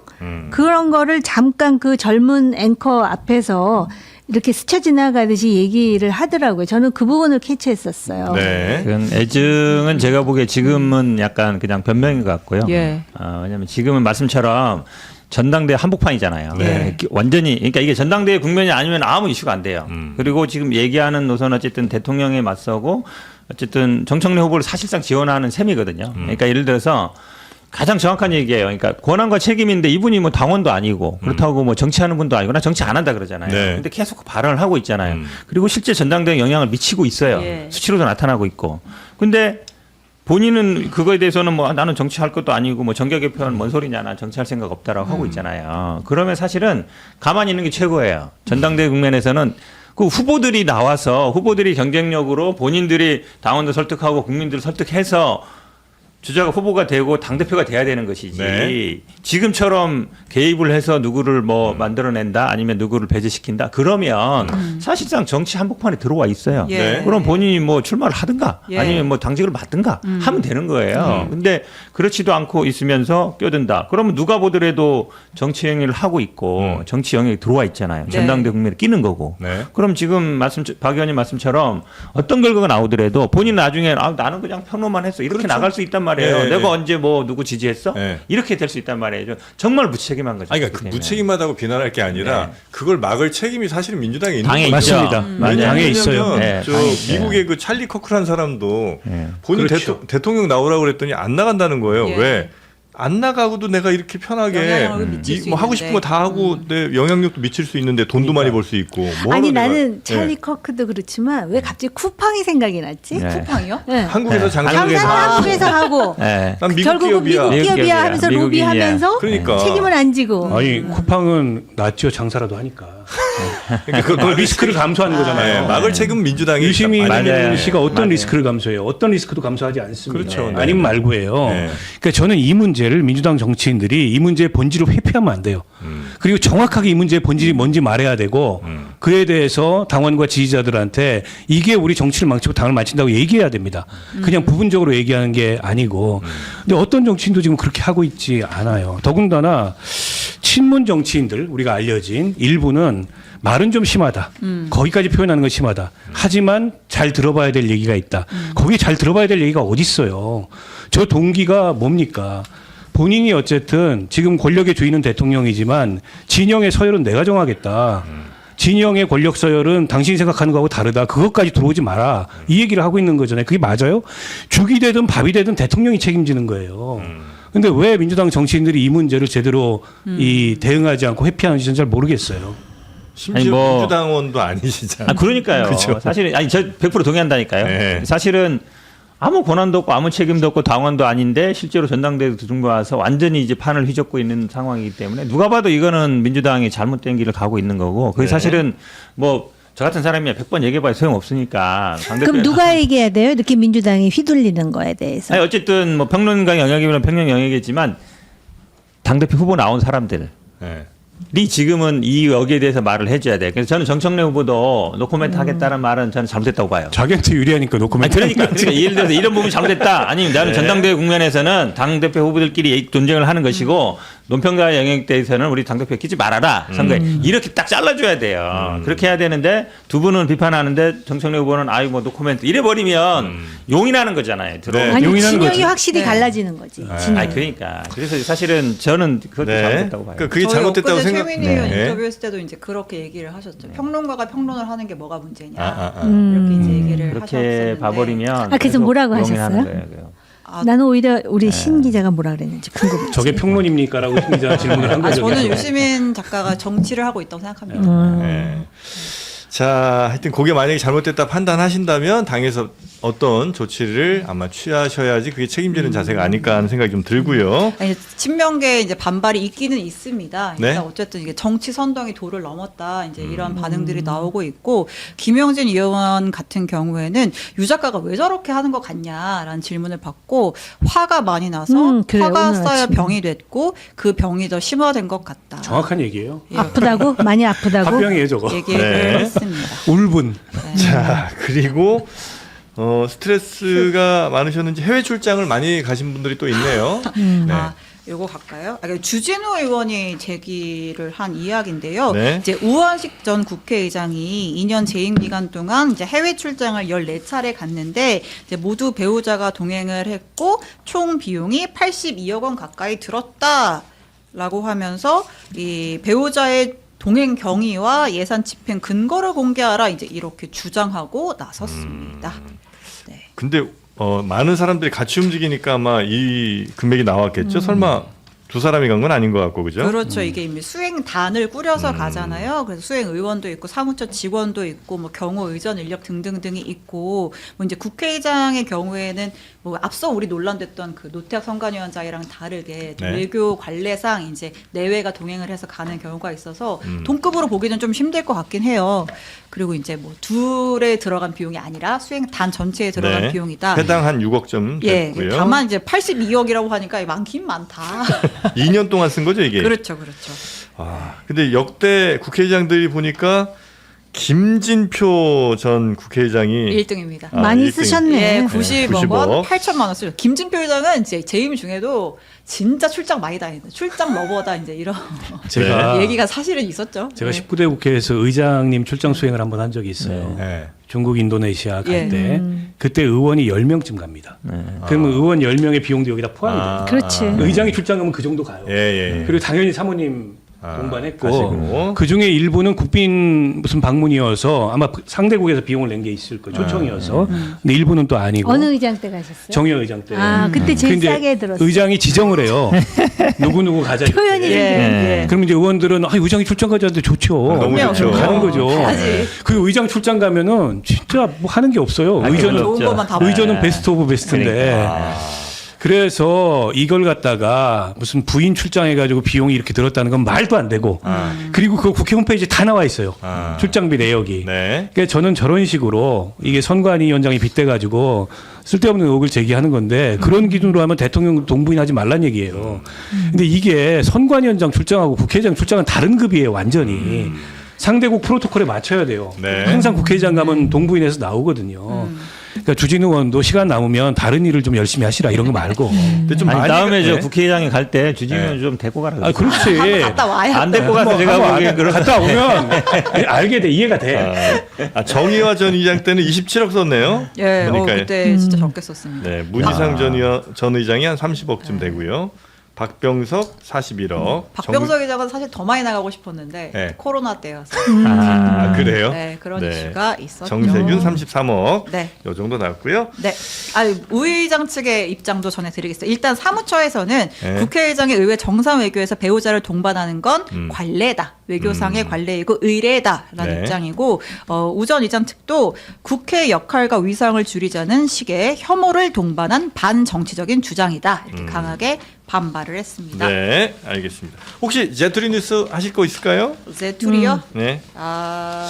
그런 거를 잠깐 그 젊은 앵커 앞에서 이렇게 스쳐 지나가듯이 얘기를 하더라고요. 저는 그 부분을 캐치했었어요. 네. 그건 애증은 제가 보기에 지금은 약간 그냥 변명인 것 같고요. 예. 왜냐하면 지금은 말씀처럼 전당대회 한복판이잖아요. 네. 완전히 그러니까 이게 전당대회 국면이 아니면 아무 이슈가 안 돼요. 그리고 지금 얘기하는 노선 어쨌든 대통령에 맞서고 어쨌든 정청래 후보를 사실상 지원하는 셈이거든요. 그러니까 예를 들어서 가장 정확한 얘기예요. 그러니까 권한과 책임인데 이분이 뭐 당원도 아니고 그렇다고 뭐 정치하는 분도 아니고 나 정치 안 한다 그러잖아요. 네. 근데 계속 발언을 하고 있잖아요. 그리고 실제 전당대회에 영향을 미치고 있어요. 예. 수치로도 나타나고 있고. 근데 본인은 그거에 대해서는 뭐 나는 정치할 것도 아니고 뭐 정계 개편은 뭔 소리냐 나 정치할 생각 없다라고 하고 있잖아요. 그러면 사실은 가만히 있는 게 최고예요. 전당대회 국면에서는 그 후보들이 나와서 후보들이 경쟁력으로 본인들이 당원도 설득하고 국민들을 설득해서 주자가 후보가 되고 당대표가 돼야 되는 것이지 네. 지금처럼 개입을 해서 누구를 뭐 만들어낸다 아니면 누구를 배제시킨다 그러면 사실상 정치 한복판에 들어와 있어요. 예. 그럼 본인이 뭐 출마를 하든가 예. 아니면 뭐 당직을 맡든가 하면 되는 거예요. 근데 그렇지도 않고 있으면서 껴든다. 그러면 누가 보더라도 정치 행위를 하고 있고 정치 영역에 들어와 있잖아요. 네. 전당대회 국면에 끼는 거고. 네. 그럼 지금 박 의원님 말씀처럼 어떤 결과가 나오더라도 본인 나중에 나는 그냥 평론만 했어 이렇게 나갈 수 있단 말이에요. 네, 내가 네. 언제 뭐 누구 지지했어? 네. 이렇게 될 수 있단 말이에요. 정말 무책임한 거죠. 아니, 그러니까 그 무책임하다고 비난할 게 아니라 그걸 막을 책임이 사실은 민주당에 있는 당에 거죠. 있죠. 맞습니다. 맞아요. 당에 있어요. 왜냐면 네, 저 당에 있어요. 미국의 그 찰리 커크란 사람도 네. 본인 그렇죠. 대통령 나오라고 그랬더니 안 나간다는 거예요. 예. 왜? 안 나가고도 내가 이렇게 편하게 영향력을 미칠 수 뭐 하고 싶은 있는데. 거 다 하고 내 영향력도 미칠 수 있는데 돈도 많이 벌 수 있고. 뭐하러 아니 내가- 나는 예. 찰리 커크도 그렇지만 왜 갑자기 쿠팡이 생각이 났지? 네. 쿠팡이요? 네. 한국에서 네. 장사해서 장사는 한국에서 하고 네. 난 미국 결국은 기업이야. 미국 기업이야 기업이야. 하면서 미국인이야. 로비하면서 그러니까. 책임을 안 지고 아니 쿠팡은 낫죠 장사라도 하니까. 그러니까 그걸 리스크를 감수하는 네, 거잖아요. 막을 책임 민주당이 유시민 맞아요. 씨가 어떤 맞아요. 리스크를 감수해요? 어떤 리스크도 감수하지 않습니다. 그렇죠. 네. 아니면 말고예요. 네. 그러니까 저는 이 문제를 민주당 정치인들이 이 문제의 본질을 회피하면 안 돼요. 그리고 정확하게 이 문제의 본질이 뭔지 말해야 되고 그에 대해서 당원과 지지자들한테 이게 우리 정치를 망치고 당을 망친다고 얘기해야 됩니다. 그냥 부분적으로 얘기하는 게 아니고. 근데 어떤 정치인도 지금 그렇게 하고 있지 않아요. 더군다나 친문 정치인들 우리가 알려진 일부는 말은 좀 심하다. 거기까지 표현하는 건 심하다. 하지만 잘 들어봐야 될 얘기가 있다. 거기 잘 들어봐야 될 얘기가 어디 있어요. 저 동기가 뭡니까? 본인이 어쨌든 지금 권력의 주인은 대통령이지만 진영의 서열은 내가 정하겠다. 진영의 권력 서열은 당신이 생각하는 거하고 다르다. 그것까지 들어오지 마라. 이 얘기를 하고 있는 거잖아요. 그게 맞아요? 죽이 되든 밥이 되든 대통령이 책임지는 거예요. 근데 왜 민주당 정치인들이 이 문제를 제대로 이 대응하지 않고 회피하는지 저는 잘 모르겠어요. 심지어 아니, 뭐- 민주당원도 아니시잖아요. 그러니까요. 그죠? 사실은 아니 저 100% 동의한다니까요. 네. 사실은 아무 권한도 없고 아무 책임도 없고 당원도 아닌데 실제로 전당대회도 들어와서 완전히 이제 판을 휘젓고 있는 상황이기 때문에 누가 봐도 이거는 민주당이 잘못된 길을 가고 있는 거고 그게 네. 사실은 뭐 저 같은 사람이 100번 얘기해봐야 소용없으니까. 그럼 누가 얘기해야 돼요? 이렇게 민주당이 휘둘리는 거에 대해서. 아니 어쨌든 뭐 평론가 영역이면 평론 영역이겠지만 당대표 후보 나온 사람들 네. 이 지금은 이 여기에 대해서 말을 해줘야 돼. 그래서 저는 정청래 후보도 노코멘트 하겠다는 말은 저는 잘못됐다고 봐요. 자기한테 유리하니까 노코멘트. 아니, 그러니까 예를 들어서 이런 부분이 잘못됐다. 아니면 나는 전당대회 국면에서는 당대표 후보들끼리 논쟁을 하는 것이고 논평가 영역 대해서는 우리 당대표 끼지 말아라. 선거에. 이렇게 딱 잘라줘야 돼요. 그렇게 해야 되는데 두 분은 비판하는데 정청래 후보는 아유 뭐 노코멘트 이래버리면 용인하는 거잖아요. 네. 아니 용인하는 진영이 거지. 확실히 네. 갈라지는 거지. 진영. 아니 그러니까 그래서 사실은 저는 그것도 네. 잘못됐다고 봐요. 그러니까 그게 저희 잘못됐다고 엊그제 생각. 최민희 의원 네. 인터뷰했을 때도 이제 그렇게 얘기를 하셨죠. 평론가가 평론을 하는 게 뭐가 문제냐. 음. 이렇게 이제 얘기를 그렇게 하셨었는데. 봐버리면 아, 그래서 계속 뭐라고 용인하는 하셨어요? 거예요, 그거. 아, 나는 오히려 우리 신 기자가 뭐라 그랬는지 궁금해. 저게 평론입니까라고 심리자 질문을 한 아, 거죠. 저는 계속. 유시민 작가가 정치를 하고 있다고 생각합니다. 네. 자, 하여튼 그게 만약에 잘못됐다 판단하신다면 당에서 어떤 조치를 아마 취하셔야지 그게 책임지는 자세가 아닐까 하는 생각이 좀 들고요. 아니, 친명계에 이제 반발이 있기는 있습니다. 네. 일단 어쨌든 이게 정치 선동이 도를 넘었다. 이제 이런 반응들이 나오고 있고 김영진 의원 같은 경우에는 유 작가가 왜 저렇게 하는 것 같냐라는 질문을 받고 화가 많이 나서 그래요. 화가 오늘 쌓여 아침에. 병이 됐고 그 병이 더 심화된 것 같다. 정확한 얘기예요. 아프다고? 많이 아프다고? 합병이에요 저거. 얘기를 네. 했습니다. 울분. 자, 그리고 스트레스가 많으셨는지 해외 출장을 많이 가신 분들이 또 있네요. 네. 아, 요거 갈까요? 주진우 의원이 제기를 한 이야기인데요. 네. 이제 우원식 전 국회의장이 2년 재임 기간 동안 이제 해외 출장을 14차례 갔는데 이제 모두 배우자가 동행을 했고 총 비용이 82억 원 가까이 들었다라고 하면서 이 배우자의 동행 경위와 예산 집행 근거를 공개하라 이제 이렇게 주장하고 나섰습니다. 네. 근데 많은 사람들이 같이 움직이니까 아마 이 금액이 나왔겠죠. 설마 두 사람이 간 건 아닌 것 같고 그죠? 그렇죠. 이게 이미 수행단을 꾸려서 가잖아요. 그래서 수행 의원도 있고 사무처 직원도 있고 뭐 경호 의전 인력 등등등이 있고 뭐 이제 국회의장의 경우에는 뭐 앞서 우리 논란됐던 그 노태학 선관위원장이랑 다르게 네. 외교 관례상 이제 내외가 동행을 해서 가는 경우가 있어서 동급으로 보기는 좀 힘들 것 같긴 해요. 그리고 이제 뭐 둘에 들어간 비용이 아니라 수행단 전체에 들어간 네. 비용이다. 해당 한 6억 좀 예, 됐고요. 다만 이제 82억이라고 하니까 많긴 많다. 2년 동안 쓴 거죠 이게. 그렇죠, 그렇죠. 아, 근데 역대 국회의장들이 보니까 김진표 전 국회의장이 1등입니다. 아, 많이 1등. 쓰셨네. 예, 90억. 90억, 8천만 원 쓰죠. 김진표 회장은 이제 재임 중에도 진짜 출장 많이 다니다. 출장 러버다 이제 이런 제가 얘기가 사실은 있었죠. 제가 네. 19대 국회에서 의장님 출장 수행을 한번 한 적이 있어요. 네. 중국, 인도네시아 갈 예. 때 그때 의원이 10명쯤 갑니다. 그러면 의원 10명의 비용도 여기다 포함이 돼요. 그렇지. 의장이 출장 가면 그 정도 가요. 예. 그리고 당연히 사모님 아, 동반했고 가시고. 그 중에 일부는 국빈 무슨 방문이어서 아마 상대국에서 비용을 낸 게 있을 거예요. 초청이어서. 근데 일부는 또 아니고. 어느 의장 때 가셨어요? 정여 의장 때. 아, 그때 제일 근데 싸게 들었어요. 의장이 지정을 해요. 누구 가자. 이렇게. 표현이 예, 네. 예. 그럼 이제 의원들은 의장이 출장 가자는데 좋죠. 너무 좋죠. 가는 거죠. 가야지. 그리고 의장 출장 가면은 진짜 뭐 하는 게 없어요. 아, 의전은 좋은 것만 다 의전은 베스트 오브 베스트인데. 그래서 이걸 갖다가 무슨 부인 출장해가지고 비용이 이렇게 들었다는 건 말도 안 되고. 그리고 그 국회 홈페이지에 다 나와 있어요. 출장비 내역이. 네. 그러니까 저는 저런 식으로 이게 선관위원장이 빗대가지고 쓸데없는 의혹을 제기하는 건데 그런 기준으로 하면 대통령 동부인하지 말란 얘기예요. 근데 이게 선관위원장 출장하고 국회의장 출장은 다른 급이에요, 완전히. 상대국 프로토콜에 맞춰야 돼요. 네. 항상 국회의장 가면 동부인에서 나오거든요. 그러니까 주진우 의원도 시간 남으면 다른 일을 좀 열심히 하시라 이런 거 말고. 근데 좀 아니, 많이 다음에 네. 저 국회의장이 갈 때 주진우 네. 의원 좀 데리고 가라. 아, 그렇지. 갔다 와야 안 데리고 가서 제가 보기엔 그런 갔다 오면 알게 돼, 이해가 돼. 정의화 전 의장 때는 27억 썼네요. 예, 그러니까 그때 진짜 적게 썼습니다. 네, 문희상 전 의장이 한 30억쯤 되고요. 박병석 41억. 박병석 기자가 사실 더 많이 나가고 싶었는데 네. 코로나 때여서 아, 그래요? 네, 그런 네. 이슈가 있었죠. 정세균 33억. 네. 요 정도 나왔고요. 네. 우의장 측의 입장도 전해드리겠습니다. 일단 사무처에서는 네. 국회의장이 의회 정상 외교에서 배우자를 동반하는 건 관례다. 외교상의 관례이고 의례다라는 네. 입장이고 우전 의장 측도 국회 역할과 위상을 줄이자는 식의 혐오를 동반한 반정치적인 주장이다. 이렇게 강하게 반발을 했습니다. 네, 알겠습니다. 혹시 제투리 뉴스 하실 거 있을까요? 제투리요? 네.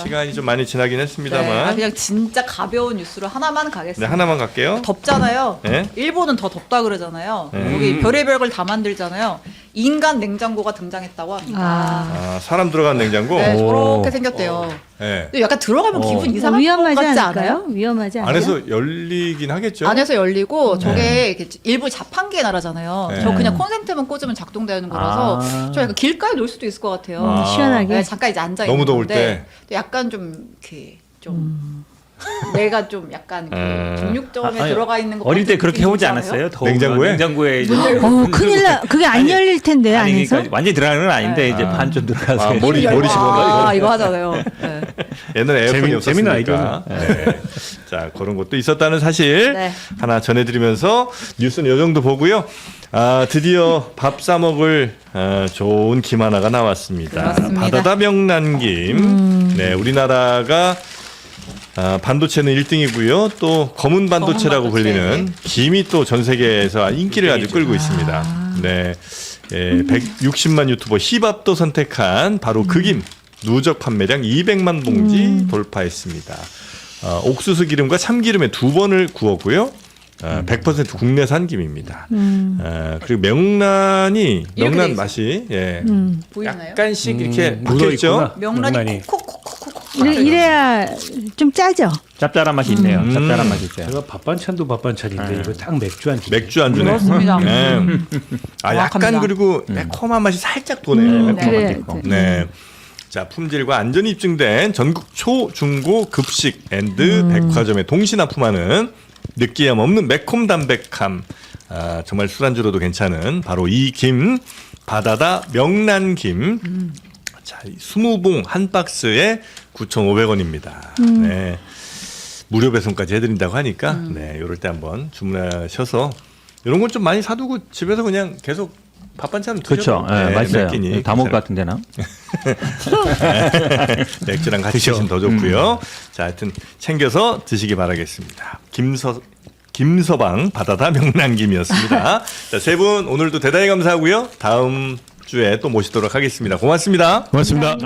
시간이 좀 많이 지나긴 했습니다만. 그냥 진짜 가벼운 뉴스로 하나만 네, 가겠습니다. 하나만 갈게요. 덥잖아요. 네. 일본은 더 덥다 그러잖아요. 네. 여기 별의별 걸 다 만들잖아요. 인간 냉장고가 등장했다고 합니다. 아, 사람 들어간 냉장고. 네, 오. 저렇게 생겼대요. 네. 근데 약간 들어가면 기분 이상한 것 위험하지 같지 않을까요? 않아요? 위험하지 않아요? 안에서 열리긴 하겠죠. 안에서 열리고 저게 이렇게 일부 자판기에 나라잖아요. 네. 저 그냥 콘센트만 꽂으면 작동되는 거라서 아. 저 약간 길가에 놓을 수도 있을 것 같아요. 시원하게. 네, 잠깐 이제 앉아 너무 있는 더울 건데 약간 좀 이렇게 좀 내가 좀 약간 그 중육점에 아니, 들어가 있는 거 어릴 때 같은 그렇게 느낌 해보지 있지 않아요? 않았어요? 더우면 냉장고에? 냉장고에 이제 큰일 나. 그게 안 아니, 열릴 텐데 아니 안에서. 그러니까 완전히 들어가는 건 아닌데 이제 반 좀 들어가서 머리 씹어가지고. 이거 하잖아요. 네. 옛날에 에어컨이 재밌는 없었으니까. 네. 자, 그런 것도 있었다는 사실 네. 하나 전해드리면서 뉴스는 이 정도 보고요. 아, 드디어 밥 사 먹을 좋은 김 하나가 나왔습니다. 그렇습니다. 바다다 명란김. 네, 우리나라가 반도체는 1등이고요. 또 검은 반도체라고 검은 반도체. 불리는 김이 또 전 세계에서 인기를 아주 끌고 있습니다. 네, 160만 유튜버 힙합도 선택한 바로 그 김. 누적 판매량 200만 봉지 돌파했습니다. 옥수수 기름과 참기름에 2번을 구웠고요. 100% 국내산 김입니다. 그리고 명란 있어요. 맛이 보이나요? 약간씩 이렇게 묻어 박혀있죠. 있구나. 명란이 콕콕콕콕콕. 이래야 좀 짜죠. 짭짤한 맛이 있네요. 짭짤한 맛이 있어요. 제가 밥반찬도 밥반찬인데 이거 딱 맥주 한 잔. 맥주 안주네. 그렇습니다. 네. 아, 약간 정확합니다. 그리고 매콤한 맛이 살짝 도네요. 매콤한 그래. 맛도 있고. 네. 자, 품질과 안전이 입증된 전국 초, 중고, 급식, 앤드 백화점에 동시 납품하는 느끼함 없는 매콤 담백함. 정말 술안주로도 괜찮은 바로 이 김, 바다다 명란김. 자, 20봉 한 박스에 9,500원입니다. 네. 무료 배송까지 해드린다고 하니까 네, 이럴 때 한번 주문하셔서 이런 건 좀 많이 사두고 집에서 그냥 계속 밥 반찬 그렇죠. 네, 맛있어요. 다 먹을 것 같은데나. 맥주랑 같이 드시면 더 좋고요. 자, 하여튼 챙겨서 드시기 바라겠습니다. 김서방 바다다 명란김이었습니다. 자, 세 분 오늘도 대단히 감사하고요. 다음 주에 또 모시도록 하겠습니다. 고맙습니다. 고맙습니다.